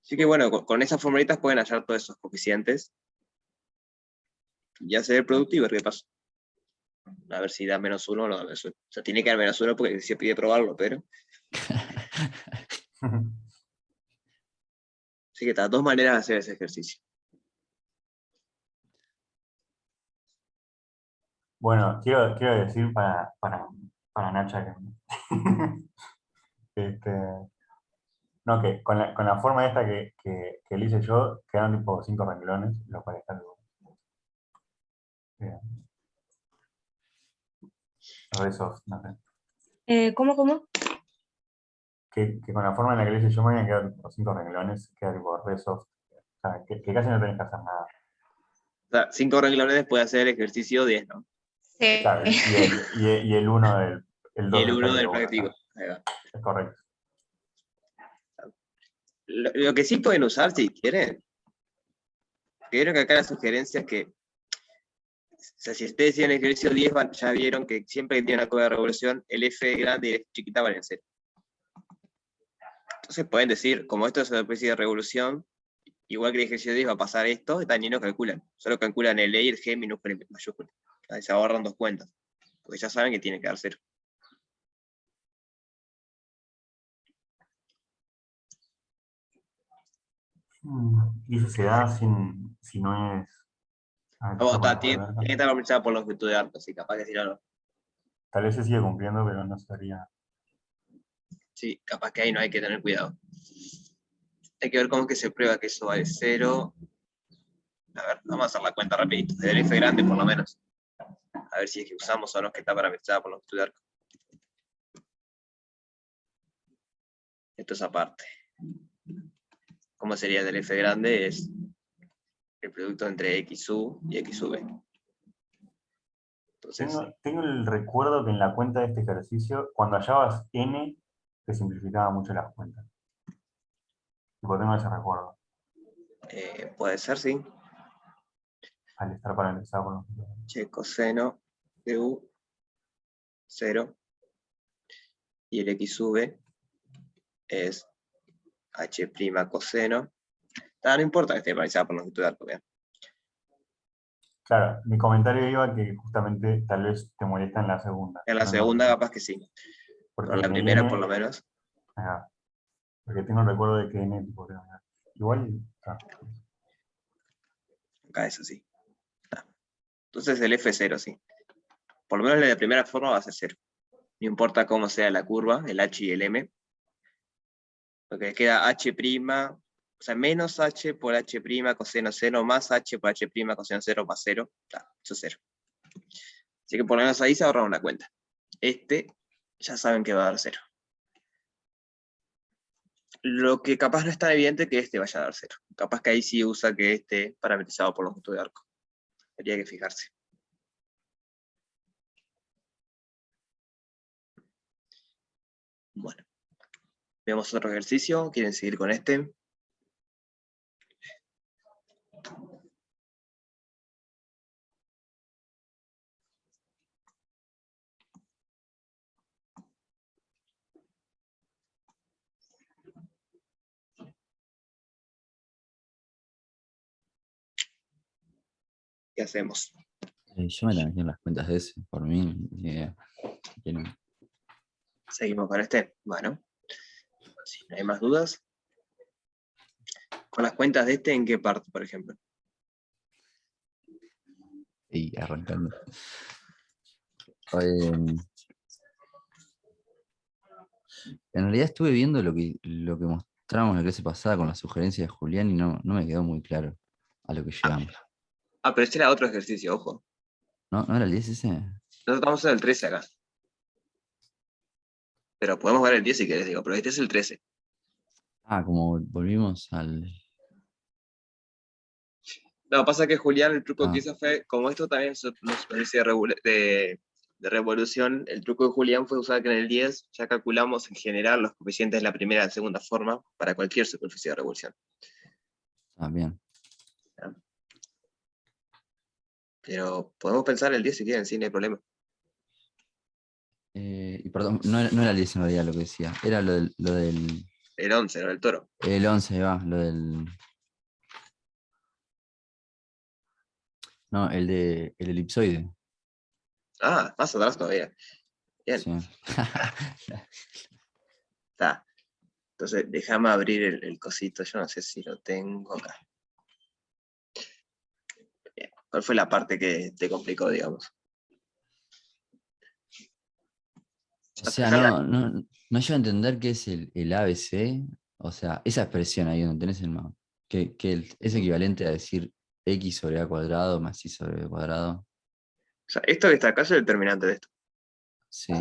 Así que bueno, con esas formulitas pueden hallar todos esos coeficientes. y hacer el producto y ver qué pasa. A ver si da -1 o no da -1. O sea, tiene que dar -1 porque se pide probarlo, pero... Así que está, 2 maneras de hacer ese ejercicio.
Bueno, quiero decir para Nacha que, este, no, que con la forma esta que le hice yo, quedan tipo 5 renglones, lo cual está algo re soft, no sé.
¿Cómo?
Que con la forma en la que le hice yo me habían quedado tipo 5 renglones, queda tipo re soft. O sea, que casi no tenés que hacer nada.
O sea, 5 renglones puede hacer ejercicio 10, ¿no?
Sí.
Claro, y el 1 el
Y
2
el
del
1
práctico
del
uno,
práctico.
claro,
Ahí va.
es correcto.
Lo que sí pueden usar, si quieren, creo que acá la sugerencia es que, o sea, si ustedes tienen ejercicio 10, ya vieron que siempre que tiene una curva de revolución, el F grande y el F chiquita valen 0. Entonces pueden decir, como esto es una especie de revolución, igual que el ejercicio 10 va a pasar esto, también lo calculan. Solo calculan el E y el G minúscula y mayúscula. Ahí se ahorran 2 cuentas, porque ya saben que tiene que dar 0.
Y eso se da si no es... A ver,
Oh,
¿esto cuánto
tiene
puede
que
dar?
estar organizada por longitud de arco, así capaz que si no, no.
Tal vez se sigue cumpliendo, pero no sería...
Sí, capaz que ahí no hay que tener cuidado. Hay que ver cómo es que se prueba que eso vale 0. A ver, vamos a hacer la cuenta rapidito. Del F grande por lo menos. A ver si es que usamos o no es que está parametrizada por longitud de arco. Esto es aparte. ¿Cómo sería del F grande? Es el producto entre XU y XV. Entonces,
Tengo el recuerdo que en la cuenta de este ejercicio, cuando hallabas n, te simplificaba mucho las cuentas. Tipo, tengo ese recuerdo,
puede ser, sí.
al estar paralizado por los...
Che, coseno de U, 0. Y el XV es H' coseno. No importa que esté paralizada por longitud de arco, vean.
Claro, mi comentario iba que justamente tal vez te molesta en la segunda.
En la
pero no,
segunda capaz que sí.
porque
Pero en la
en el
primera
n,
por lo menos.
ajá, porque tengo el recuerdo de que n, tipo, igual,
Acá eso sí. Entonces el F0, sí. Por lo menos la de primera forma va a ser 0. No importa cómo sea la curva, el H y el M. Porque queda H', o sea, menos H por H' coseno 0, más H por H' coseno 0 más 0. Eso es 0. Así que por lo menos ahí se ahorran una cuenta. Este, ya saben que va a dar 0. Lo que capaz no es tan evidente que este vaya a dar 0. Capaz que ahí sí usa que este parametrizado por longitud de arco. Habría que fijarse. Bueno. Veamos otro ejercicio. ¿Quieren seguir con este? ¿Qué hacemos?
Yo me tengo que ir las cuentas de ese, por mí. Quieren-
Seguimos con este. Bueno, si no hay más dudas. Con las cuentas de este, ¿en qué parte, por ejemplo?
Y arrancando. Eh, en realidad estuve viendo lo que mostramos en la clase pasada con la sugerencia de Julián y no me quedó muy claro a lo que llegamos.
Ah, pero este era otro ejercicio, ojo.
¿No era el 10 ese?
Nosotros estamos en el 13 acá. Pero podemos ver el 10 si querés, digo, pero este es el 13.
Ah, como volvimos al...
No, pasa que Julián, el truco
Ah.
que hizo fue, como esto también es una especie de revolución, el truco de Julián fue usar que en el 10 ya calculamos en general los coeficientes de la primera y la segunda forma para cualquier superficie de revolución.
Ah, bien.
Pero podemos pensar el 10 si quieren, sí, no hay problema.
Y perdón, no era el 10 en realidad lo que decía, era lo del
El 11, ¿no? El toro.
el 11, va, lo del... No, el elipsoide.
Ah, más atrás todavía. Bien,
Sí.
está. Entonces, déjame abrir el cosito, yo no sé si lo tengo acá. Bien. ¿Cuál fue la parte que te complicó, digamos?
O sea, no llego a entender qué es el ABC. O sea, esa expresión ahí donde tenés el mapa. Es equivalente a decir x sobre a cuadrado más y sobre b cuadrado.
O sea, esto que está acá es el determinante de esto.
Sí.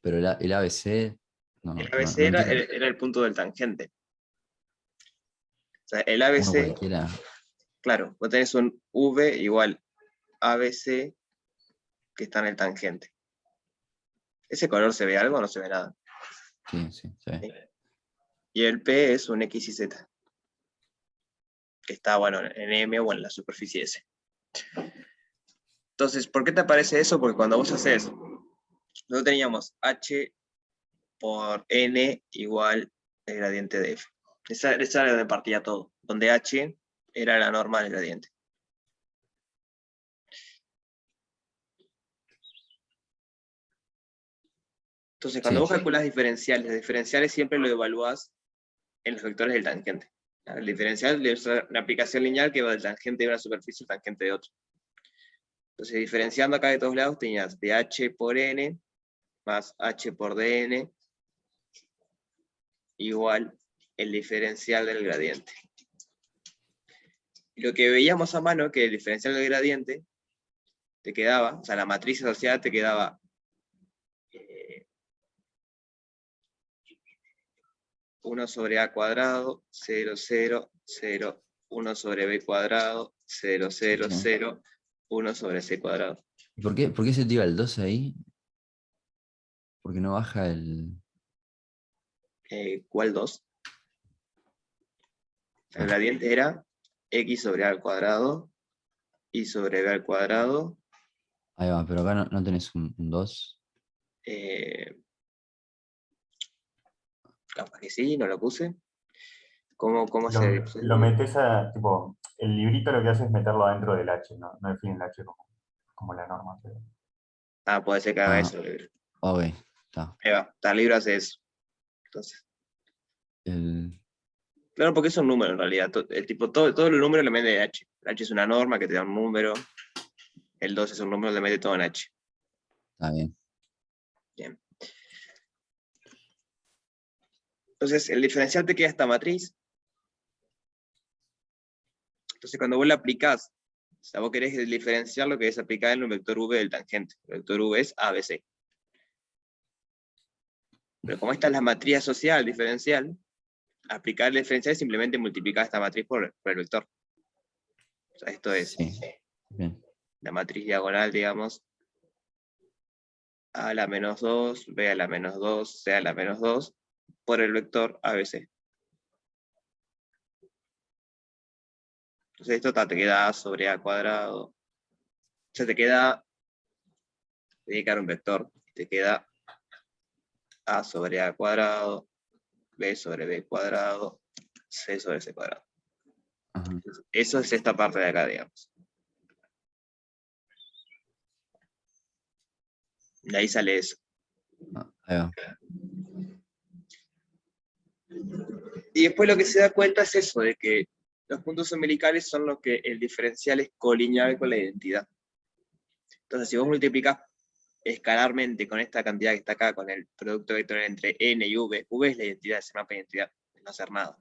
Pero el ABC,
El
no
ABC era,
entiendo.
era el punto del tangente. O sea, el
Uno
ABC,
cualquiera.
claro, vos tenés un V igual ABC que está en el tangente. ¿Ese color se ve algo o no se ve nada?
Sí, sí, sí.
Y el P es un X y Z, que está, bueno, en M o en la superficie S. Entonces, ¿por qué te aparece eso? Porque cuando vos haces, nosotros teníamos H por N igual el gradiente de F. Esa era donde partía todo, donde H era la norma del gradiente. Entonces, cuando
Sí,
vos calculás diferenciales, los diferenciales siempre lo evaluás en los vectores del tangente. El diferencial es una aplicación lineal que va del tangente de una superficie al tangente de otra. Entonces, diferenciando acá de todos lados, tenías de H por N más H por dN igual el diferencial del gradiente. Y lo que veíamos a mano, que el diferencial del gradiente te quedaba, o sea, la matriz asociada te quedaba 1 sobre a cuadrado, 0, 0, 0, 1 sobre b cuadrado, 0, 0,
sí.
0, 1 sobre c cuadrado.
¿Y por qué se tira el 2 ahí? Porque no baja el.
¿Cuál 2? El
Ah,
gradiente era x sobre a al cuadrado, y sobre b al cuadrado,
ahí va, pero acá no tenés un 2.
capaz que sí, no lo puse. ¿Cómo se...?
Lo metes a, tipo, el librito lo que hace es meterlo adentro del H, no define el H como la norma. Pero...
Ah, puede ser que haga
Ah,
eso.
ok, está.
Ahí va, tal libro hace eso. Entonces,
El,
claro, porque es un número en realidad. El tipo, todo el número le mete H. El H es una norma que te da un número. El 2 es un número, le mete todo en H.
está bien.
Bien. Entonces, el diferencial te queda esta matriz. Entonces, cuando vos la aplicás, o sea, vos querés diferenciar lo que es aplicar en un vector V del tangente. El vector V es ABC. Pero como esta es la matriz asociada al diferencial, aplicar el diferencial es simplemente multiplicar esta matriz por el vector. O sea, esto es
Sí, bien.
la matriz diagonal, digamos, a a la menos 2, b a la menos 2, c a la menos 2, por el vector ABC. Entonces esto te queda a sobre a cuadrado. O sea, te queda dedicar un vector. Te queda a sobre a cuadrado, b sobre b cuadrado, c sobre c cuadrado.
Ajá.
Eso es esta parte de acá, digamos. De ahí sale eso.
Ahí va.
Y después lo que se da cuenta es eso, de que los puntos umbilicales son los que el diferencial es colineal con la identidad. Entonces, si vos multiplicás escalarmente con esta cantidad que está acá, con el producto vectorial entre n y v es la identidad, ese mapa de identidad, de no hacer nada.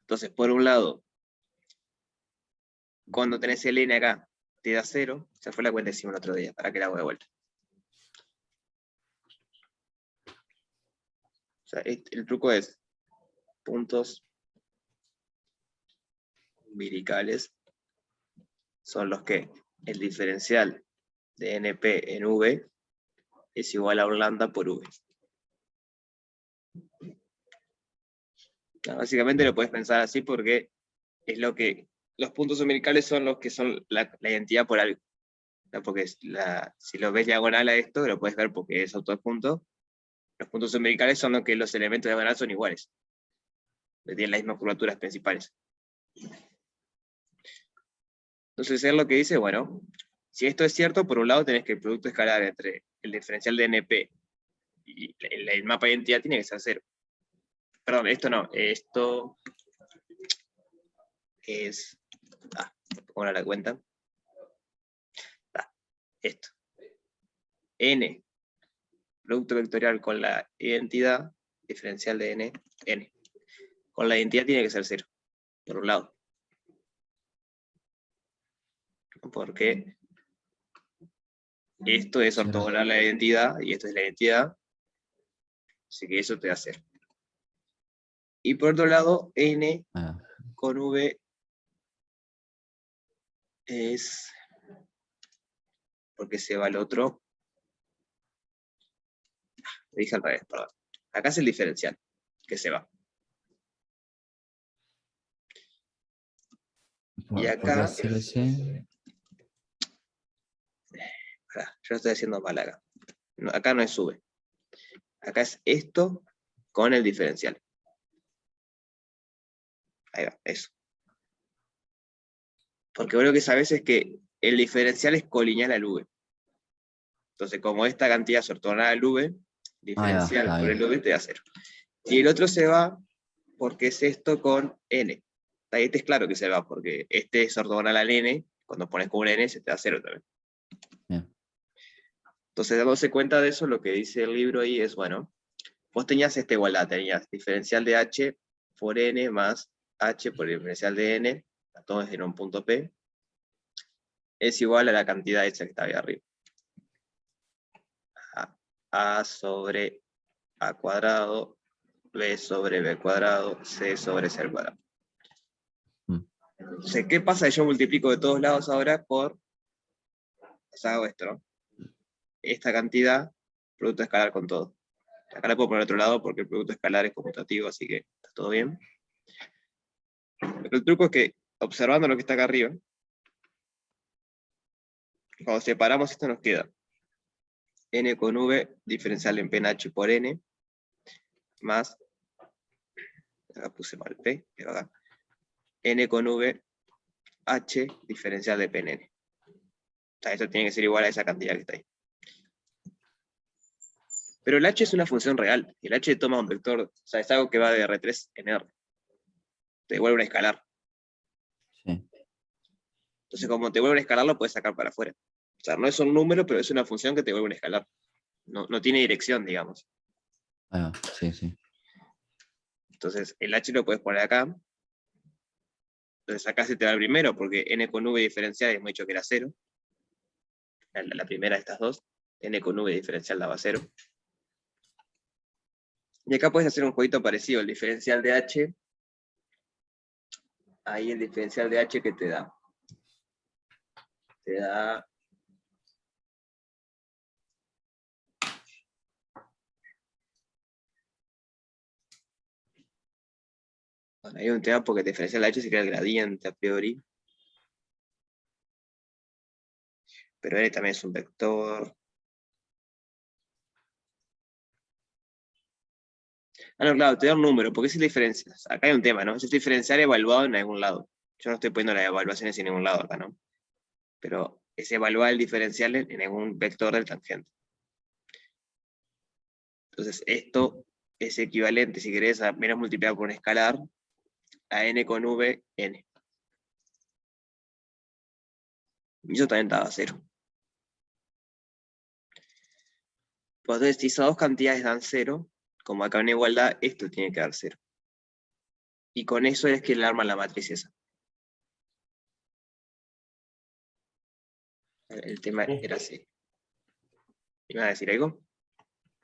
Entonces, por un lado, cuando tenés el n acá, te da 0, se fue la cuenta que hicimos el otro día, para que la hago de vuelta. O sea, el truco es puntos umbilicales son los que el diferencial de NP en V es igual a un lambda por V. Básicamente lo puedes pensar así porque es lo que los puntos umbilicales son los que son la identidad por algo. Porque si lo ves diagonal a esto, lo puedes ver porque es autopunto. Los puntos umbilicales son los que los elementos diagonales son iguales. Tienen las mismas curvaturas principales. Entonces él lo que dice, bueno, si esto es cierto, por un lado tenés que el producto escalar entre el diferencial de NP y el mapa de identidad tiene que ser 0. Perdón, esto no, esto es... ¿Cómo la cuenta? Esto. N, producto vectorial con la identidad, diferencial de N, N. Con la identidad tiene que ser 0, por un lado. Porque esto es ortogonal a la identidad y esto es la identidad, así que eso te da 0. Y por otro lado, N con V es, porque se va al otro, lo dije al revés, perdón. Acá es el diferencial, que se va. Y acá... Yo lo estoy haciendo mal acá. No, acá no es V. Acá es esto con el diferencial. Ahí va, eso. Porque vos lo que sabés es que el diferencial es colineal al V. Entonces, como esta cantidad es ortogonal al V, diferencial por el V te da 0. Y el otro se va porque es esto con N. Ahí este es claro que se va, porque este es ortogonal al N, cuando pones con un N se te da 0 también.
Bien.
Entonces, dándose cuenta de eso, lo que dice el libro ahí es, bueno, vos tenías esta igualdad, tenías diferencial de H por N más H por el diferencial de N, todo es en un punto P, es igual a la cantidad esa que está ahí arriba. A sobre A cuadrado, B sobre B cuadrado, C sobre C al cuadrado. Entonces, ¿qué pasa si yo multiplico de todos lados ahora por, hago esto, ¿no? Esta cantidad, producto escalar con todo. Acá la puedo poner a otro lado porque el producto escalar es conmutativo, así que está todo bien. Pero el truco es que, observando lo que está acá arriba, cuando separamos esto nos queda N con V diferencial en P en H por N, más, acá puse mal P, pero acá, N con V, H diferencial de P en N. O sea, esto tiene que ser igual a esa cantidad que está ahí. Pero el H es una función real, y el H toma un vector, o sea, es algo que va de R3 en R. Te devuelve un escalar.
Sí.
Entonces, como te vuelve un escalar, lo puedes sacar para afuera. O sea, no es un número, pero es una función que te vuelve un escalar. No tiene dirección, digamos.
Sí, sí.
Entonces, el H lo puedes poner acá. Entonces, acá se te da el primero, porque N con V diferencial hemos dicho que era 0. La primera de estas dos. N con V diferencial daba 0. Y acá puedes hacer un jueguito parecido. El diferencial de H. Ahí el diferencial de H que te da. Te da... Bueno, hay un tema porque el diferencial de H se crea el gradiente a priori. Pero N también es un vector. No, claro, te da un número, porque es el diferencial. Acá hay un tema, ¿no? Es diferencial evaluado en algún lado. Yo no estoy poniendo las evaluaciones en ningún lado acá, ¿no? Pero es evaluar el diferencial en algún vector del tangente. Entonces, esto es equivalente, si querés, a menos multiplicado por un escalar, a N con V, N. Y eso también daba 0. Pues entonces, si esas dos cantidades dan 0, como acá hay una igualdad, esto tiene que dar 0. Y con eso es que le arman la matriz esa. El tema era así. ¿Me vas a decir algo?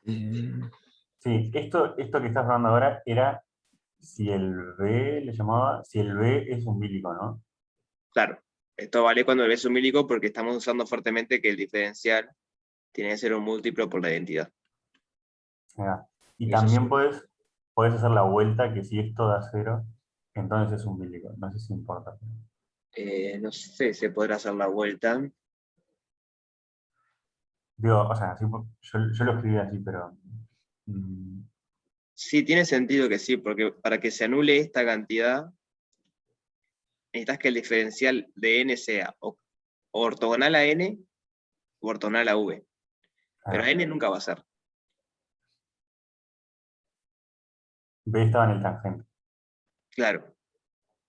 Sí, esto que estás hablando ahora era si el B le llamaba, si el B es umbilico, ¿no?
Claro. Esto vale cuando el B es umbilico porque estamos usando fuertemente que el diferencial tiene que ser un múltiplo por la identidad.
Y
Eso
también
sí.
puedes hacer la vuelta que si esto da 0, entonces es umbilico. No sé si importa.
No sé, se podrá hacer la vuelta.
Digo, o sea, así, yo lo escribí así, pero...
Sí, tiene sentido que sí, porque para que se anule esta cantidad, necesitas que el diferencial de n sea o ortogonal a n o ortogonal a v. Pero a n nunca va a ser.
B estaba en el tangente.
Claro.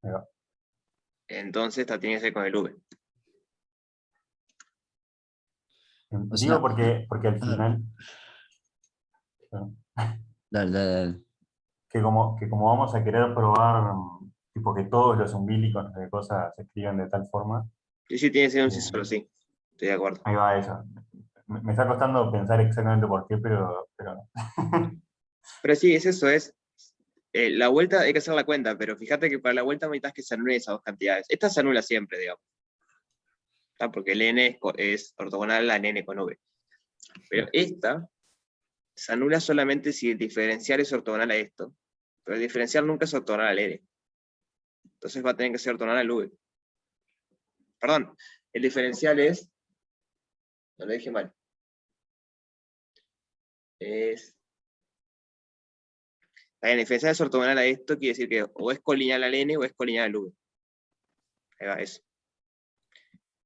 Ahí va.
Entonces esta tiene que ser con el v.
O
Digo
sea,
porque al final,
dale, dale, dale.
que como vamos a querer probar, tipo que todos los umbilicos de cosas se escriban de tal forma,
Y sí tiene que ser un sí solo sí. Estoy de acuerdo.
ahí va eso. Me está costando pensar exactamente por qué, pero no.
Pero sí, es eso, la vuelta hay que hacer la cuenta, pero fíjate que para la vuelta necesitas que se anulen esas dos cantidades. Esta se anula siempre, digamos. ¿Está? Porque el n es ortogonal a n con v. Pero esta se anula solamente si el diferencial es ortogonal a esto. Pero el diferencial nunca es ortogonal al n. Entonces va a tener que ser ortogonal al v. Perdón, el diferencial es... No lo dije mal. El diferencial es ortogonal a esto, quiere decir que o es colineal al n o es colineal al v. Ahí va, eso.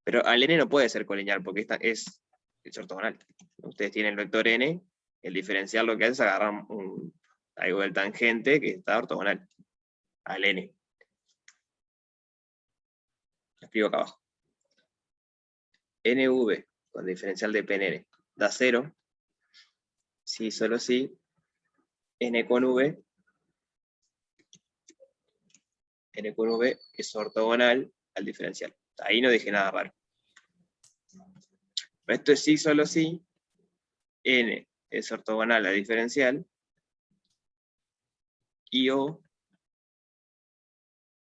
Pero al n no puede ser colineal, porque esta es ortogonal. Ustedes tienen el vector n, el diferencial lo que hace es agarrar algo del tangente que está ortogonal al n. Lo escribo acá abajo. nv con diferencial de pn da 0, si solo si n con v es ortogonal al diferencial. Ahí no dije nada raro. Pero esto es sí solo si n es ortogonal al diferencial y o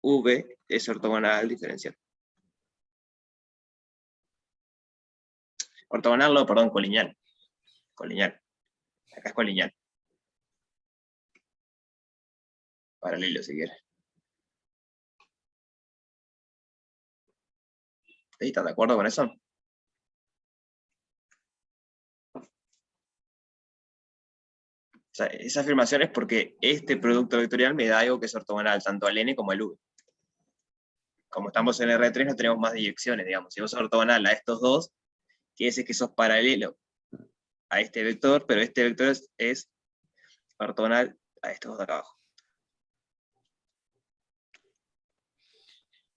v es ortogonal al diferencial. Ortogonal no, perdón, colineal. Colineal. Acá es colineal. Paralelo si quieres. ¿Están de acuerdo con eso? O sea, esa afirmación es porque este producto vectorial me da algo que es ortogonal tanto al n como al v. Como estamos en R3 no tenemos más direcciones, digamos. Si vos sos ortogonal a estos dos, quiere decir que sos paralelo a este vector, pero este vector es ortogonal a estos dos de acá abajo.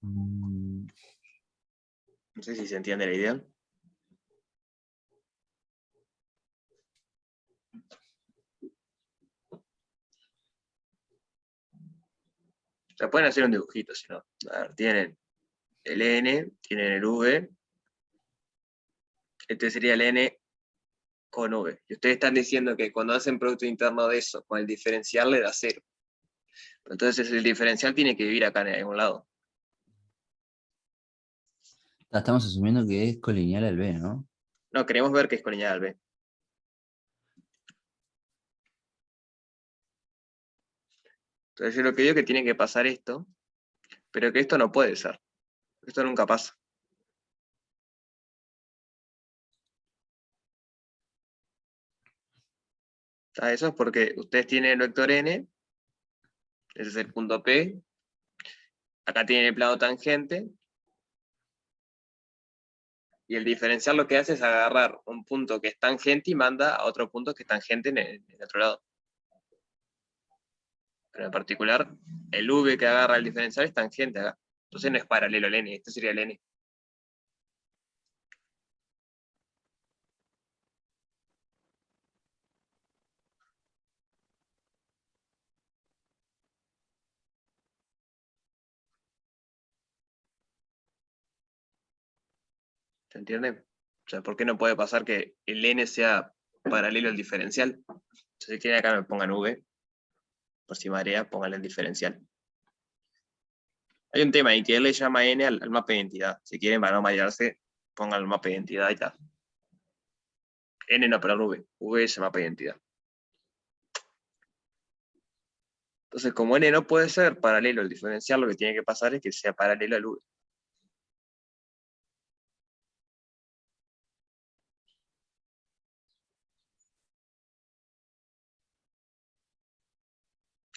Mm,
No sé si se entiende la idea. O sea, pueden hacer un dibujito, si no. A ver, tienen el n, tienen el v. Este sería el n con v. Y ustedes están diciendo que cuando hacen producto interno de eso, con el diferencial le da 0. Entonces el diferencial tiene que vivir acá en algún lado.
Estamos asumiendo que es colineal al B, ¿no?
No, queremos ver que es colineal al b. Entonces yo lo que digo es que tiene que pasar esto, pero que esto no puede ser. Esto nunca pasa. Eso es porque ustedes tienen el vector n, ese es el punto P, acá tienen el plano tangente, y el diferencial lo que hace es agarrar un punto que es tangente y manda a otro punto que es tangente en el otro lado. Pero en particular, el v que agarra el diferencial es tangente acá. Entonces no es paralelo al n, este sería el n. ¿Se entiende? O sea, ¿por qué no puede pasar que el n sea paralelo al diferencial? Entonces, si quieren acá me pongan v, por si marea, pónganle el diferencial. Hay un tema ahí que él le llama n al mapa de identidad. Si quieren, para no marearse, pongan el mapa de identidad y tal. N no, perdón, v es el mapa de identidad. Entonces, como n no puede ser paralelo al diferencial, lo que tiene que pasar es que sea paralelo al v.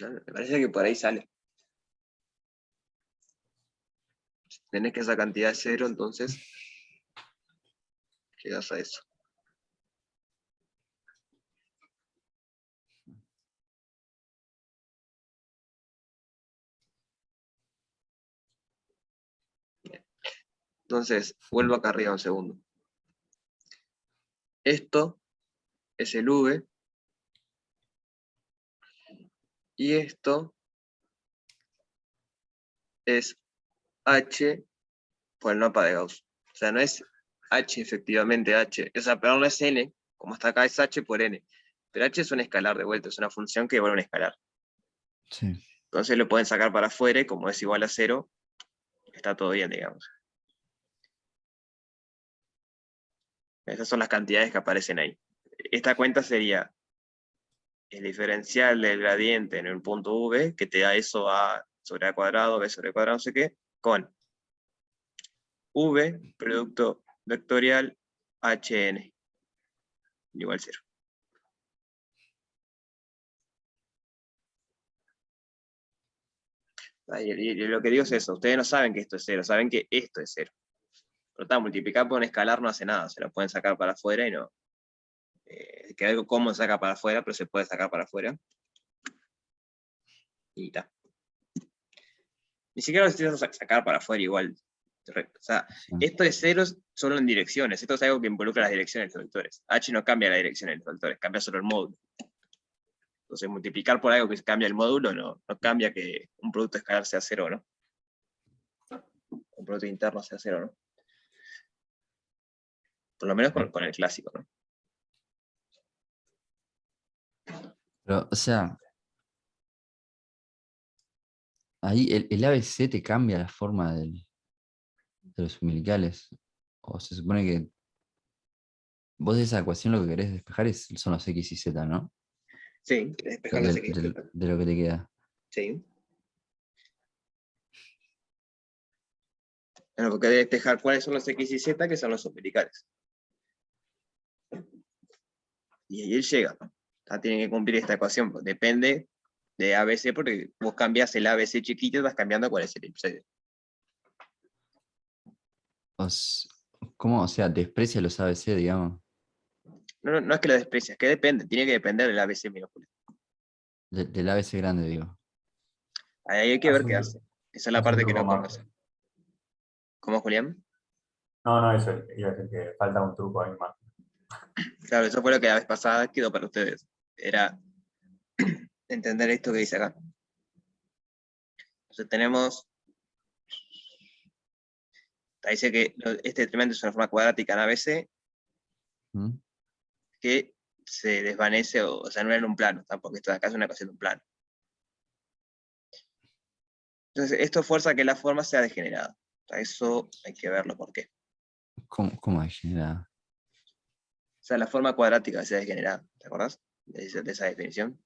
¿No? Me parece que por ahí sale. tenés que esa cantidad es 0, entonces llegas a eso. Bien. Entonces, vuelvo acá arriba un segundo. Esto es el V, y esto es H por el mapa de Gauss. O sea, no es H efectivamente H, o sea, perdón, no es N, como está acá es H por N. Pero H es un escalar de vuelta, es una función que igual a un escalar.
Sí.
Entonces lo pueden sacar para afuera y como es igual a 0, está todo bien, digamos. Esas son las cantidades que aparecen ahí. Esta cuenta sería el diferencial del gradiente en el punto V, que te da eso a sobre A cuadrado, B sobre cuadrado, no sé qué, con V, producto vectorial, HN, igual 0. Y lo que digo es eso, ustedes no saben que esto es 0, saben que esto es 0. Pero está, multiplicar por un escalar no hace nada, se lo pueden sacar para afuera y no. Que algo como se saca para afuera, pero se puede sacar para afuera. Y está. Ni siquiera lo necesitas sacar para afuera igual. O sea,
Sí.
esto es 0 solo en direcciones. Esto es algo que involucra las direcciones de los vectores. H no cambia la dirección de los vectores, cambia solo el módulo. Entonces, multiplicar por algo que cambia el módulo no cambia que un producto escalar sea 0, ¿no? Un producto interno sea 0, ¿no? Por lo menos con el clásico, ¿no?
Pero, o sea, ahí el ABC te cambia la forma de los umbilicales. O se supone que vos de esa ecuación lo que querés despejar son los X y Z, ¿no?
Sí, despejar los X.
De lo que te queda.
Sí. Bueno, porque debe despejar cuáles son los X y Z, que son los umbilicales. Y ahí él llega, ¿no? Tiene que cumplir esta ecuación, pues, depende de ABC, porque vos cambias el ABC chiquito y vas cambiando cuál es el elipsoide.
¿Cómo? O sea, desprecia los ABC, digamos.
No es que lo desprecias, que depende, tiene que depender del ABC minúsculo.
Del ABC grande, digo.
Ahí hay que ver
Hace
qué
un-
hace. Esa es la
hace un
parte que
truco
no
más.
conoce. ¿Cómo, Julián?
No, eso, iba a decir que falta un truco ahí más.
Claro, eso fue lo que la vez pasada quedó para ustedes. Era entender esto que dice acá. Entonces tenemos, dice que este determinante es una forma cuadrática en ABC
¿Mm?
que se desvanece o se anula en un plano, porque esto de acá es una ecuación de un plano. Entonces esto fuerza que la forma sea degenerada. Eso hay que verlo por qué.
¿Cómo degenerada?
O sea, la forma cuadrática sea degenerada, ¿te acordás de esa definición?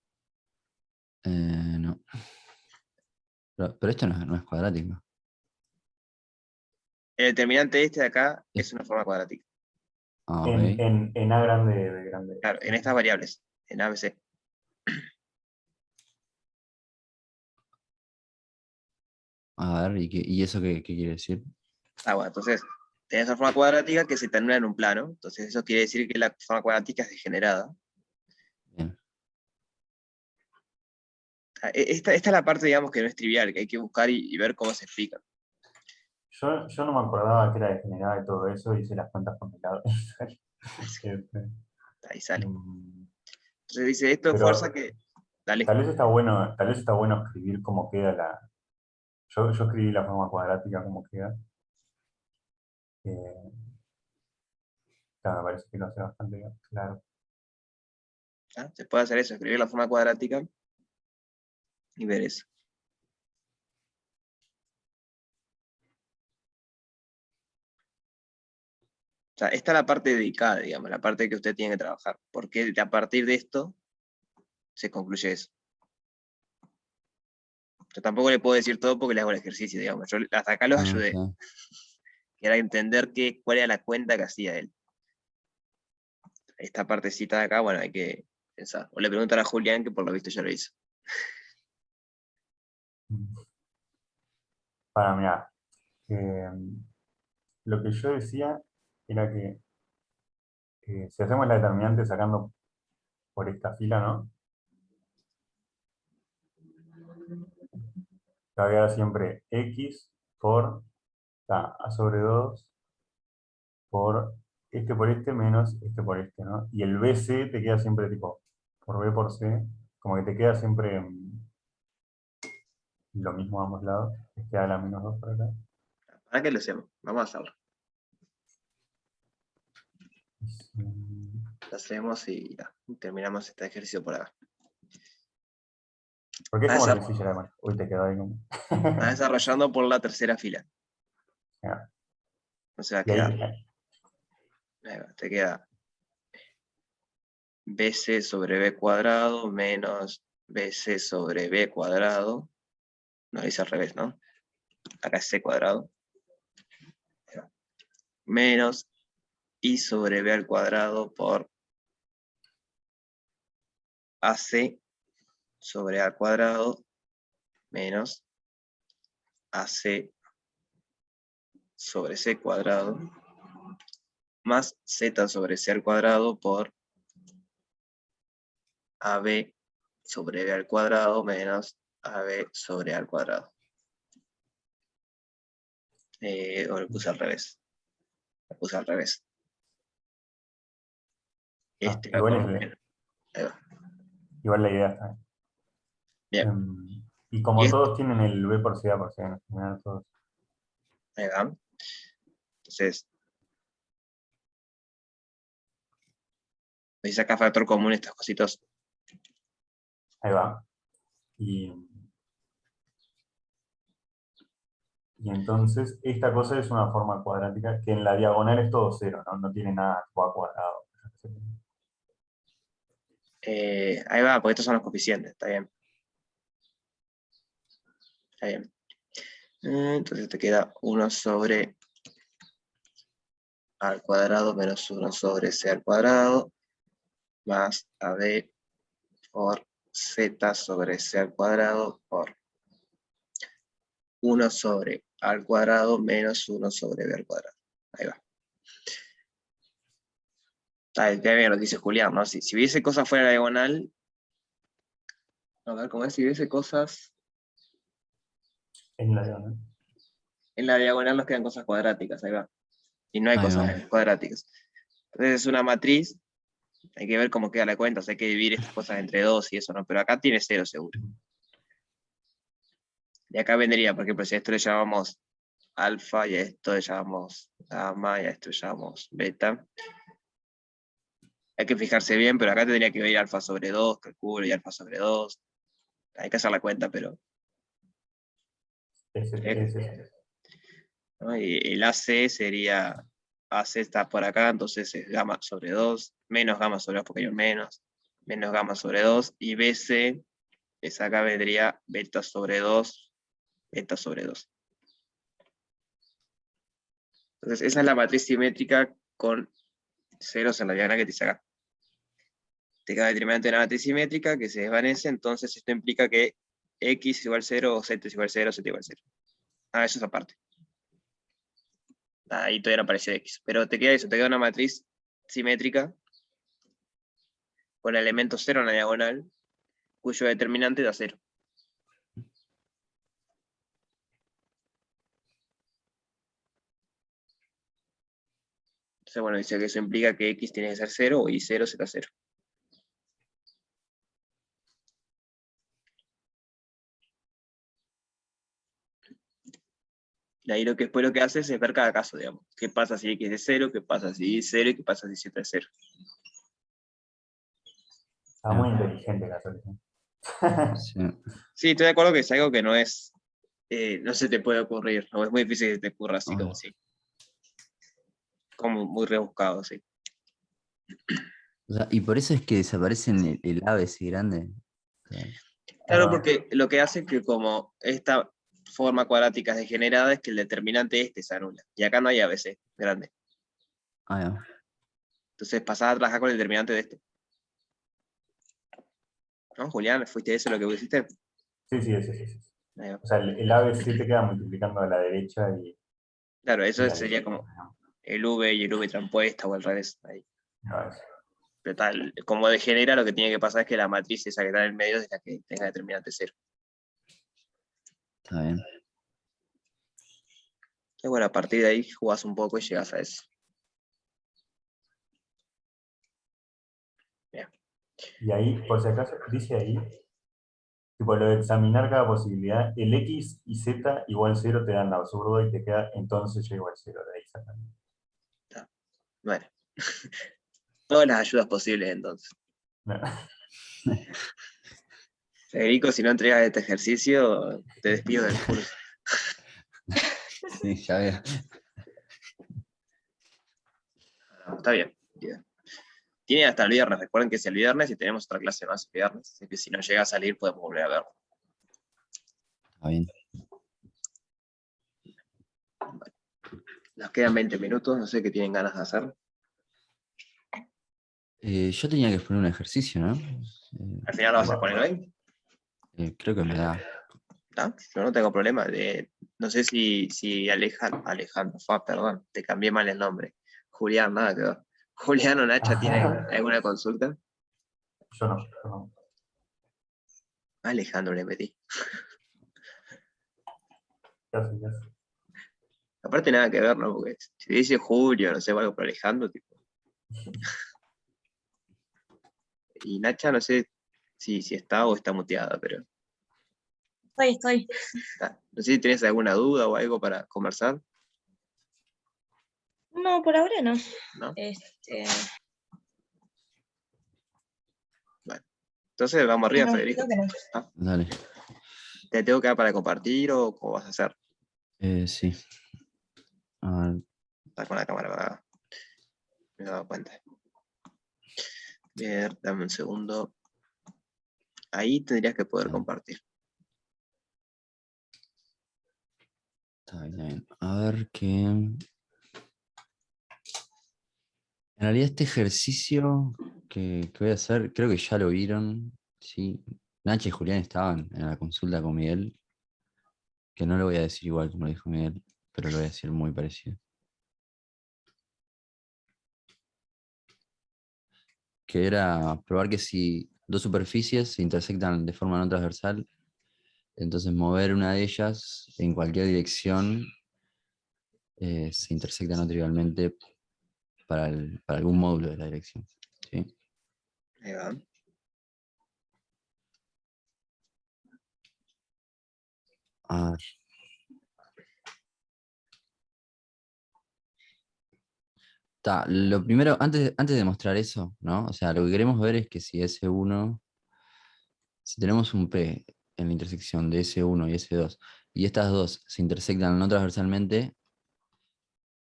No. Pero esto no es cuadrático.
El determinante este de acá es una forma cuadrática.
Ah, ok.
En A grande de grande.
Claro, en estas variables, en ABC.
A ver, ¿y eso qué quiere decir?
Bueno, entonces tenés una forma cuadrática que se te anula en un plano. Entonces eso quiere decir que la forma cuadrática es degenerada.
Bien.
Esta es la parte, digamos, que no es trivial, que hay que buscar y ver cómo se explica.
Yo no me acordaba que era degenerada y todo eso, hice las cuentas por mi lado.
Ahí sale.
Mm,
Entonces dice, esto es
Pero
fuerza que... Dale.
tal vez está bueno escribir cómo queda la. Yo escribí la forma cuadrática como queda. Eh, claro, me parece que lo hace bastante claro.
¿Ah? Se puede hacer eso, escribir la forma cuadrática y ver eso. O sea, esta es la parte dedicada, digamos, la parte que usted tiene que trabajar. Porque a partir de esto se concluye eso. Yo tampoco le puedo decir todo porque le hago el ejercicio, digamos. Yo hasta acá los ayudé.
Sí.
Que era entender cuál era la cuenta que hacía él. Esta partecita de acá, bueno, hay que pensar. O le preguntan a Julián, que por lo visto ya lo hizo.
Para, mirá. lo que yo decía era que si hacemos la determinante sacando por esta fila, ¿no? Va a quedar siempre x por a sobre 2 por este menos este por este, ¿no? Y el BC te queda siempre tipo por B por C, como que te queda siempre lo mismo a ambos lados, te queda la menos 2 por acá.
¿Para qué lo hacemos? Vamos a hacerlo. Lo hacemos y ya, terminamos este ejercicio por acá.
Porque es
Está
como
desar-
sencilla además. Uy, te quedó ahí como.
está desarrollando por la tercera fila.
Ya.
O sea,
Y ahí,
te queda BC sobre B cuadrado menos BC sobre B cuadrado. No, dice al revés, ¿no? Acá es C cuadrado. Menos I sobre B al cuadrado por AC sobre A al cuadrado menos AC sobre C cuadrado más Z sobre C al cuadrado por AB sobre B al cuadrado menos AB sobre A al cuadrado. O lo puse al revés. Lo puse al revés. Este va
igual,
con menos. Ahí va.
igual la idea está.
Bien.
Y
Y
como
esto,
todos tienen el B por C, A por C, en general todos.
ahí va. Entonces, si saca factor común estas cositas.
Ahí va. Y entonces, esta cosa es una forma cuadrática que en la diagonal es todo cero, ¿no? No tiene nada tipo a cuadrado.
Ahí va, porque estos son los coeficientes. Está bien. Está bien. Entonces te queda 1 sobre A al cuadrado menos 1 sobre C al cuadrado más AB por Z sobre C al cuadrado por 1 sobre A al cuadrado menos 1 sobre B al cuadrado. Ahí va. Está bien lo que dice Julián, ¿no? Si hubiese cosas fuera de la diagonal, a ver, ¿cómo es? Si hubiese cosas
En la diagonal.
en la diagonal nos quedan cosas cuadráticas, ahí va. Y no hay
Ahí
cosas
va.
cuadráticas. Entonces es una matriz, hay que ver cómo queda la cuenta, o sea, hay que dividir estas cosas entre 2 y eso, ¿no? Pero acá tiene 0 seguro. Y acá vendría, por ejemplo, si a esto le llamamos alfa y a esto le llamamos gamma y a esto le llamamos beta. Hay que fijarse bien, pero acá tendría que venir alfa sobre 2, calculo, y alfa sobre 2. Hay que hacer la cuenta, pero... ¿no? Y el AC sería, AC está por acá, entonces es gamma sobre 2, menos gamma sobre 2 porque hay un menos gamma sobre 2, y BC, esa acá vendría beta sobre 2, beta sobre 2. Entonces esa es la matriz simétrica con ceros en la diagonal que te saca. Te queda determinante de la matriz simétrica que se desvanece, entonces esto implica que x es igual a 0, o z es igual a 0, o z igual a 0. Eso es aparte. Ahí todavía no aparece x, pero te queda eso, te queda una matriz simétrica con elemento 0 en la diagonal, cuyo determinante da 0. Entonces, bueno, dice que eso implica que x tiene que ser 0 y 0 z 0. Y ahí después lo que hace es ver cada caso, digamos. ¿Qué pasa si x es 0? ¿Qué pasa si y es 0? ¿Y qué pasa si z es 0?
Está muy inteligente la solución.
Sí.
Sí, estoy de acuerdo que es algo que no es, no se te puede ocurrir, o es muy difícil que te ocurra así como así. Como muy rebuscado, sí.
O sea, y por eso es que desaparecen el ABC grande. O sea,
Claro, porque lo que hace es que como esta forma cuadrática es degenerada es que el determinante este se anula. Y acá no hay ABC grande.
ahí va.
Entonces pasás a trabajar con el determinante de este. ¿No, Julián? ¿Fuiste eso lo que vos hiciste?
Sí.
Ahí va.
O sea, el ABC te queda multiplicando a la derecha y
Claro, eso
Y
sería como el V y el V transpuesta o al revés. Ahí.
no,
Pero tal, como degenera, lo que tiene que pasar es que la matriz esa que está en el medio es la que tenga determinante cero.
Está bien.
Y bueno, a partir de ahí jugás un poco y llegas a eso.
y ahí, por si acaso, dice ahí, tipo, lo de examinar cada posibilidad, el X y Z igual 0 te dan la absurdo y te queda entonces Y igual 0, de ahí sacan.
Bueno, todas las ayudas posibles entonces.
No.
Federico, si no entregas este ejercicio, te despido del curso.
Sí, ya veo.
No, está bien. Bien. Tiene hasta el viernes, recuerden que es el viernes y tenemos otra clase más el viernes, así que si no llega a salir podemos volver a verlo.
Está bien.
Nos quedan 20 minutos, no sé qué tienen ganas de hacer.
Yo tenía que poner un ejercicio, ¿no?
Al final lo vas a poner hoy,
Creo que me da.
¿está? Yo no tengo problema. No sé si Alejandro, perdón, te cambié mal el nombre. Julián, nada que ver. Julián o Nacha, ¿tienen alguna consulta?
Yo no, yo no.
Alejandro le metí.
Casi, casi.
Aparte nada que ver, ¿no? Porque si dice Julio, no sé, o algo por Alejandro, tipo. Y Nacha, no sé si está o está muteada, pero
Estoy.
está. No sé si tienes alguna duda o algo para conversar,
No, por ahora no.
¿no?
Este,
Entonces vamos arriba,
no,
Federico.
creo que no.
Dale.
¿Te tengo que dar para compartir o cómo vas a hacer?
Sí. A ver,
Está con la cámara apagada. Me he dado cuenta. Bien, dame un segundo. Ahí tendrías que poder compartir.
está bien. A ver qué. En realidad este ejercicio que voy a hacer, creo que ya lo vieron. Sí. Nacha y Julián estaban en la consulta con Miguel. Que no lo voy a decir igual como lo dijo Miguel, pero lo voy a decir muy parecido. Que era probar que si dos superficies se intersectan de forma no transversal, entonces mover una de ellas en cualquier dirección se intersecta no trivialmente para algún módulo de la dirección. ¿Sí?
Ahí va.
A ver. Lo primero, antes de mostrar eso, ¿no? O sea, lo que queremos ver es que si S1, si tenemos un P en la intersección de S1 y S2, y estas dos se intersectan no transversalmente,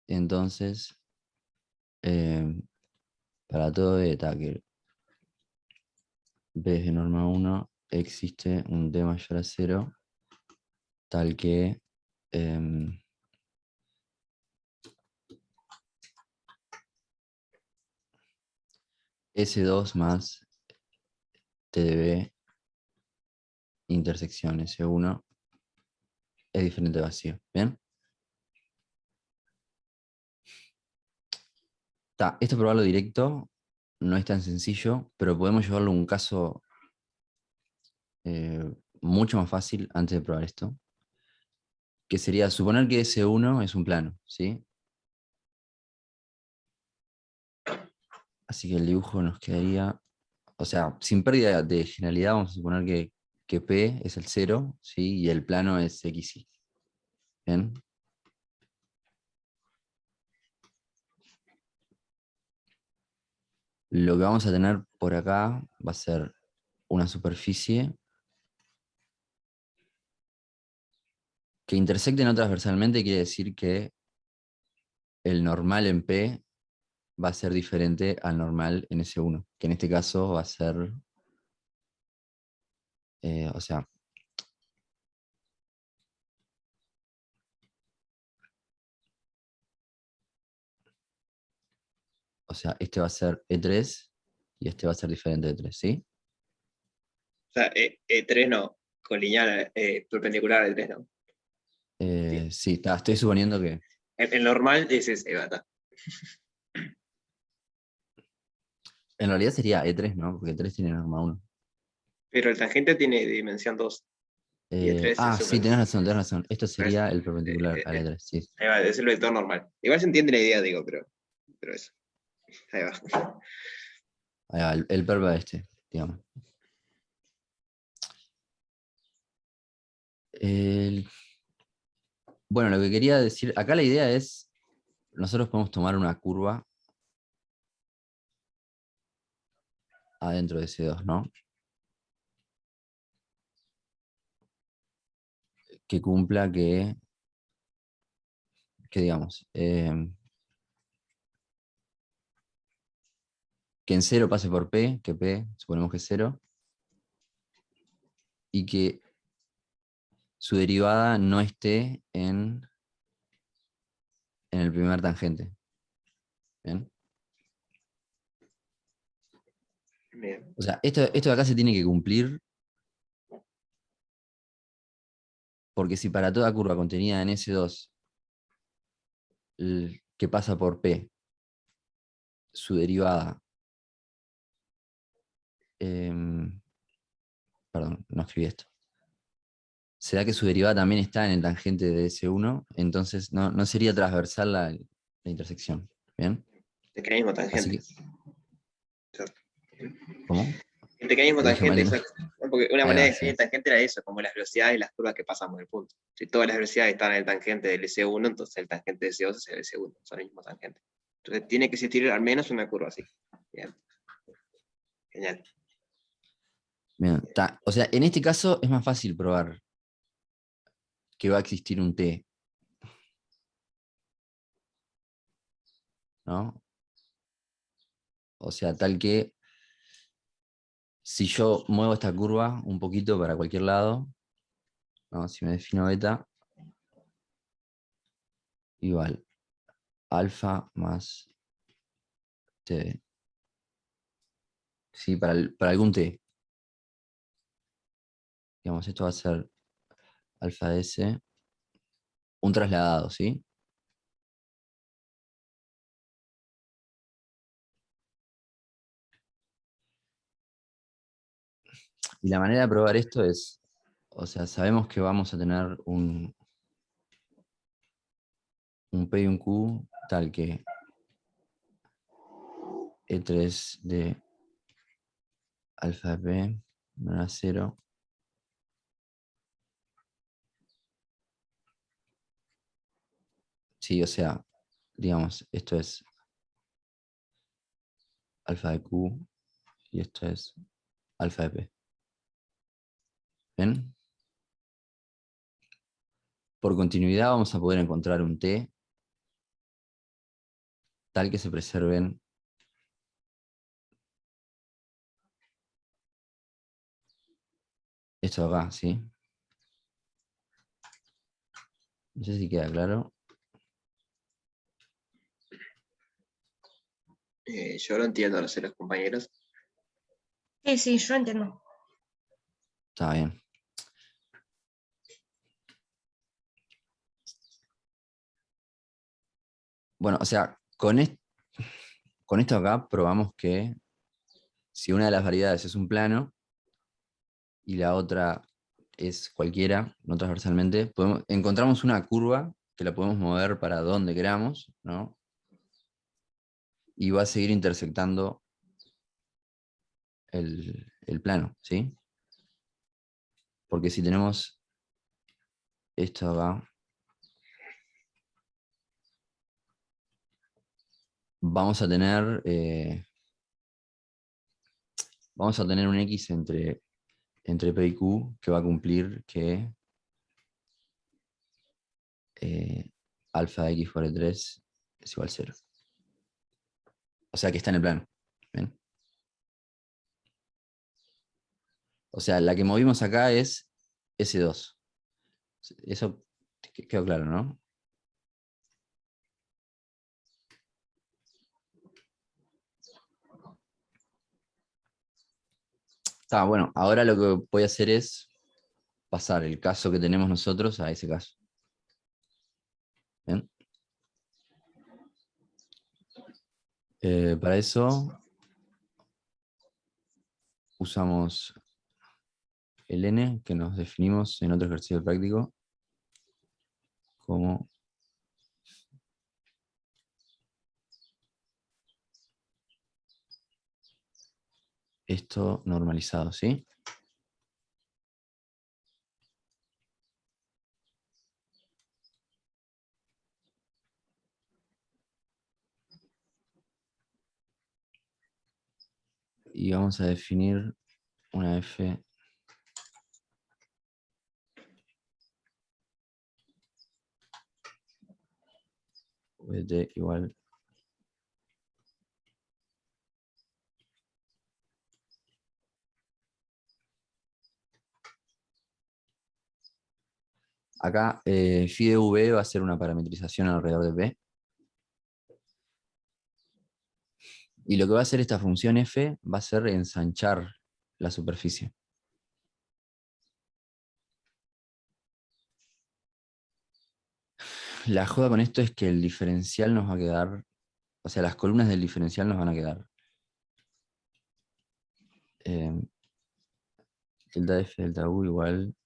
entonces, para todo beta que B es de norma 1, existe un D mayor a 0, tal que S2 más TDB intersección S1 es diferente de vacío. ¿Bien? Esto probarlo directo no es tan sencillo, pero podemos llevarlo a un caso mucho más fácil antes de probar esto, que sería suponer que S1 es un plano, ¿sí? Así que el dibujo nos quedaría, o sea, sin pérdida de generalidad, vamos a suponer que P es el 0, ¿sí? Y el plano es XY. ¿Bien? Lo que vamos a tener por acá va a ser una superficie que intersecte no transversalmente, quiere decir que el normal en P va a ser diferente al normal en S1, que en este caso va a ser, o sea, este va a ser E3 y este va a ser diferente de E3, ¿sí?
O sea, E3 no, colineal, perpendicular a E3 no.
Sí, estoy suponiendo que
El normal es ese, bata.
En realidad sería E3, ¿no? Porque E3 tiene norma 1.
Pero el tangente tiene dimensión 2. Y E3 es
Sí, tenés razón, tenés razón. Esto sería el
eh,
perpendicular al E3, sí.
ahí va, es el vector normal. Igual se entiende la idea, digo, pero eso. Ahí va.
Ahí va, el perpa este, digamos. Bueno, lo que quería decir, acá la idea es, nosotros podemos tomar una curva adentro de C2, ¿no? Que cumpla que digamos, que en 0 pase por P, que P suponemos que es 0, y que su derivada no esté en el primer tangente. ¿Bien?
Bien.
O sea, esto de acá se tiene que cumplir, porque si para toda curva contenida en S2 que pasa por P, su derivada, perdón, no escribí esto, se da que su derivada también está en el tangente de S1, entonces no sería transversal la intersección. ¿Bien?
Mecanismo
Así
tangente.
que,
Exacto.
¿cómo?
El mecanismo
Lo dije mal,
tangente,
¿no?
exacto. ¿No? Porque una
Ahí
manera
va,
de
sí.
definir tangente era eso, como las velocidades y las curvas que pasan por el punto. Si todas las velocidades están en el tangente del S1, entonces el tangente de S2 es el S1, son el mismo tangente. Entonces tiene que existir al menos una curva así. Bien. Genial.
Bien, o sea, en este caso es más fácil probar que va a existir un T, ¿no? O sea, tal que si yo muevo esta curva un poquito para cualquier lado, ¿no? Si me defino beta, igual alfa más T. Sí, para algún T. Digamos, esto va a ser alfa de S, un trasladado, ¿sí? Y la manera de probar esto es, o sea, sabemos que vamos a tener un P y un Q tal que E3 de alfa de P menor a 0 sí, o sea, digamos, esto es alfa de Q y esto es alfa de P. ¿Ven? Por continuidad vamos a poder encontrar un T tal que se preserven esto de acá, ¿sí? No sé si queda claro.
Yo lo entiendo, no sé, los compañeros.
Sí, sí, yo entiendo.
Está bien. Bueno, o sea, con esto acá probamos que si una de las variedades es un plano y la otra es cualquiera, no transversalmente, encontramos una curva que la podemos mover para donde queramos, ¿no? Y va a seguir intersectando el plano, ¿sí? Porque si tenemos esto acá, vamos a tener un X entre P y Q que va a cumplir que alfa de X por E3 es igual a 0. O sea que está en el plano. ¿Ven? O sea, la que movimos acá es S2. Eso quedó claro, ¿no? Bueno, ahora lo que voy a hacer es pasar el caso que tenemos nosotros a ese caso. ¿Bien? Para eso usamos el n que nos definimos en otro ejercicio práctico como esto normalizado, ¿sí? Y vamos a definir una f de igual acá. Phi de v va a ser una parametrización alrededor de p. Y lo que va a hacer esta función f va a ser ensanchar la superficie. La joda con esto es que el diferencial nos va a quedar, o sea, las columnas del diferencial nos van a quedar delta f delta u igual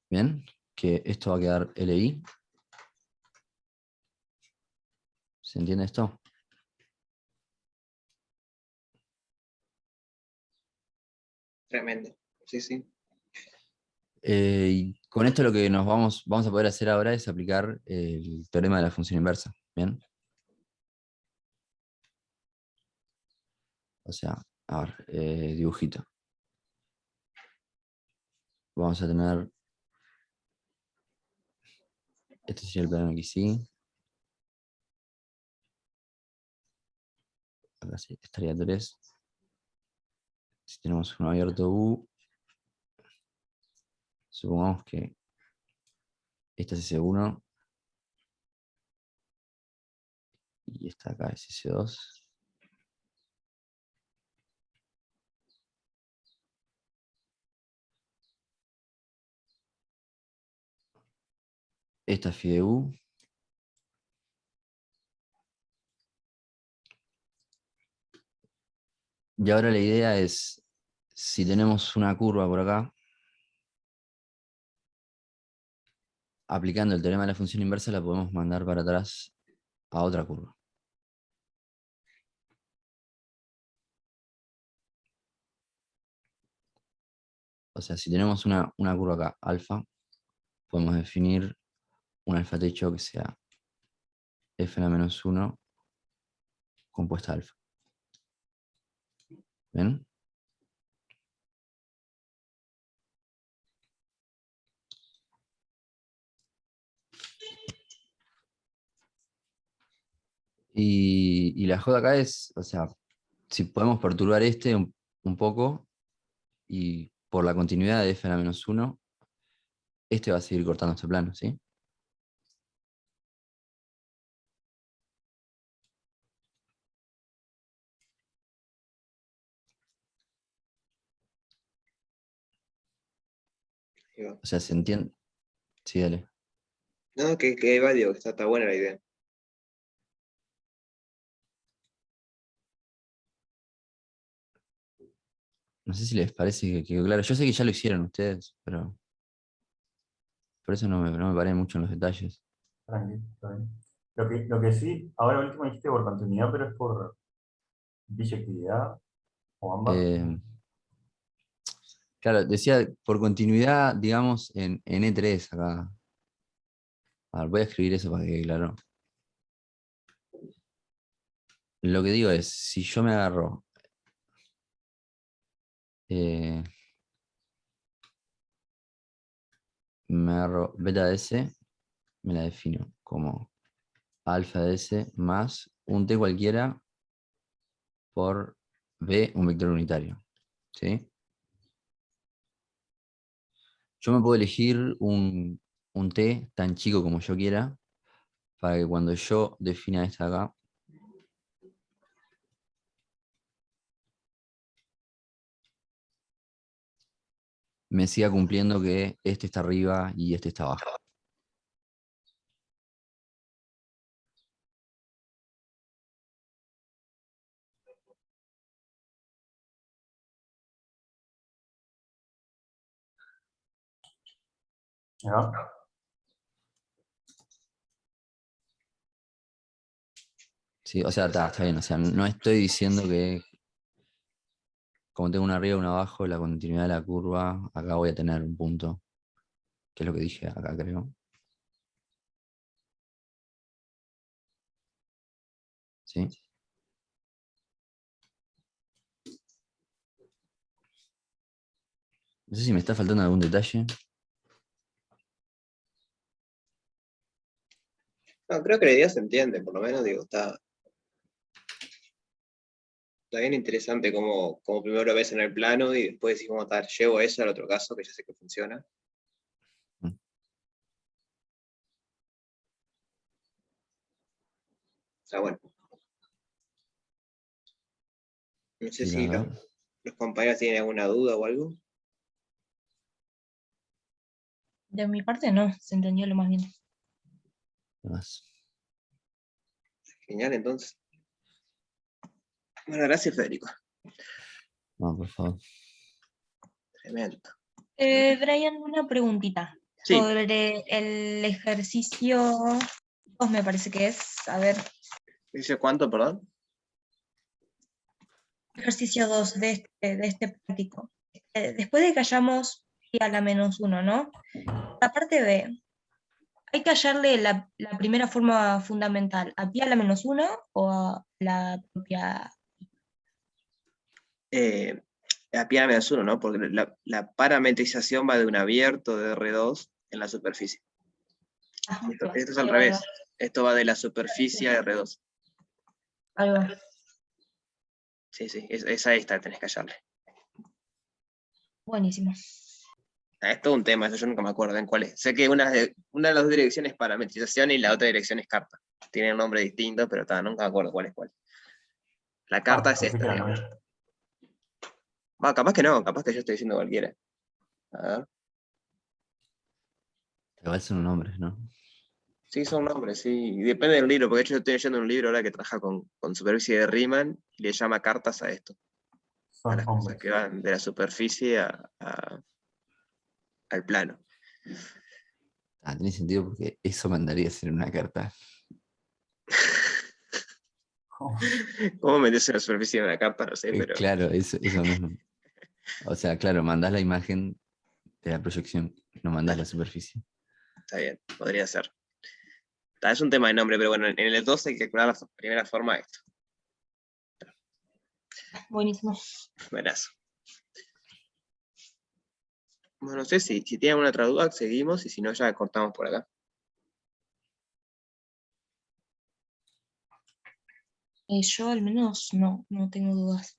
bien, que esto va a quedar LI. ¿Se entiende esto?
Tremendo. Sí, sí.
Y con esto lo que nos vamos a poder hacer ahora es aplicar el teorema de la función inversa. Bien. O sea, a ver, dibujito. Vamos a tener, este sería el plano XY. Acá sí, estaría 3. Si tenemos un abierto U, supongamos que esta es S1 y esta acá es S2. Esta es phi de U. Y ahora la idea es, si tenemos una curva por acá, aplicando el teorema de la función inversa la podemos mandar para atrás a otra curva. O sea, si tenemos una curva acá, alfa, podemos definir un alfa techo que sea f a la menos 1 compuesta alfa. ¿Ven? Y la joda acá es, o sea, si podemos perturbar este un poco y por la continuidad de f a la menos 1, este va a seguir cortando este plano, ¿sí?
Ahí va.
O sea, ¿se entiende? Sí, dale.
No, que va, digo, que está buena la idea.
No sé si les parece que quedó claro. Yo sé que ya lo hicieron ustedes, pero por eso no me paré mucho en los detalles.
Tranquilo, está bien. Lo que sí, ahora último dijiste por continuidad, pero es por biyectividad o ambas.
Eh, claro, decía por continuidad, digamos, en E3 acá. A ver, voy a escribir eso para que quede claro. Lo que digo es, si yo me agarro beta de S, me la defino como alfa de S más un T cualquiera por B, un vector unitario. ¿sí? Yo me puedo elegir un T tan chico como yo quiera, para que cuando yo defina esta acá, me siga cumpliendo que este está arriba y este está abajo.
¿No?
Sí, o sea, está bien. O sea, no estoy diciendo que como tengo una arriba y una abajo, la continuidad de la curva, acá voy a tener un punto, que es lo que dije acá, creo. ¿Sí? No sé si me está faltando algún detalle.
No, creo que la idea se entiende, por lo menos, digo, está bien interesante como primero lo ves en el plano y después decís, cómo tal, llevo eso al otro caso, que ya sé que funciona.
Mm.
Está bueno. No sé
Sí, la
si
verdad.
los compañeros tienen alguna duda o algo.
De mi parte no, se entendió lo más bien.
Más.
Genial, entonces. Bueno, gracias, Federico.
No, por favor.
Tremendo.
Brian, una preguntita
Sí,
sobre el ejercicio 2, me parece que es. A ver,
¿dice cuánto, perdón?
ejercicio 2 de este práctico. Después de que hayamos pi a la -1, ¿no? La parte B, ¿hay que hallarle la primera forma fundamental a pi a la -1 o a la propia?
A pi a la -1, ¿no? Porque la parametrización va de un abierto de R2 en la superficie.
Ah,
Esto es al
ahí va, ahí va,
revés. Esto va de la superficie a R2.
ahí va.
Sí, sí, es a esta tenés que hallarle.
Buenísimo.
Es todo un tema, eso yo nunca me acuerdo en cuál es. Sé que una de las dos direcciones es parametrización y la otra dirección es carta. Tienen un nombre distinto, pero nunca me acuerdo cuál es cuál. La carta es
Pensé que
esta,
era
digamos.
nueve.
Va, capaz que no, capaz que yo estoy diciendo cualquiera. A ver.
Igual son nombres, ¿no?
Sí, son nombres, sí. Y depende del libro, porque de hecho yo estoy leyendo un libro ahora que trabaja con superficie de Riemann y le llama cartas a esto. A
Son
las cosas
hombres.
que van de la superficie al plano.
Ah, tiene sentido porque eso mandaría a ser una carta.
¿Cómo metes en la superficie de una carta? No sé, pero
Claro, eso mismo. O sea, claro, mandás la imagen de la proyección, no mandás la superficie.
está bien, podría ser. Es un tema de nombre, pero bueno, en el 2 hay que calcular la primera forma de esto.
Buenísimo.
Verás. Bueno, no sé si tienen alguna otra duda, seguimos y si no, ya cortamos por acá.
Yo al menos no tengo dudas.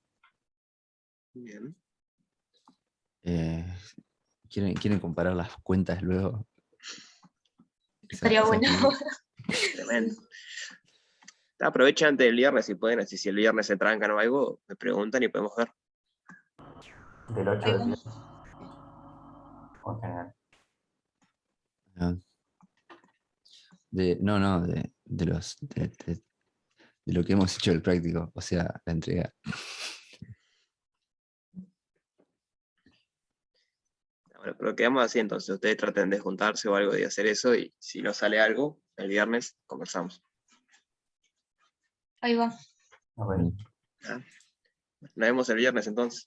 Bien.
Eh, ¿quieren comparar las cuentas luego?
Estaría bueno.
Tremendo. Aprovechen antes del viernes si pueden, así si el viernes se trancan o algo, me preguntan y podemos ver.
Del 8
Ahí
del
va.
10. En general.
Ah, no, de lo que hemos hecho del práctico, o sea, la entrega.
Bueno, pero quedamos así entonces. Ustedes traten de juntarse o algo de hacer eso y si no sale algo, el viernes conversamos.
Ahí va.
Ok.
¿Ah? Nos vemos el viernes entonces.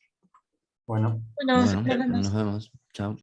Bueno.
Bueno,
Bueno,
nos vemos.
nos vemos. Chao.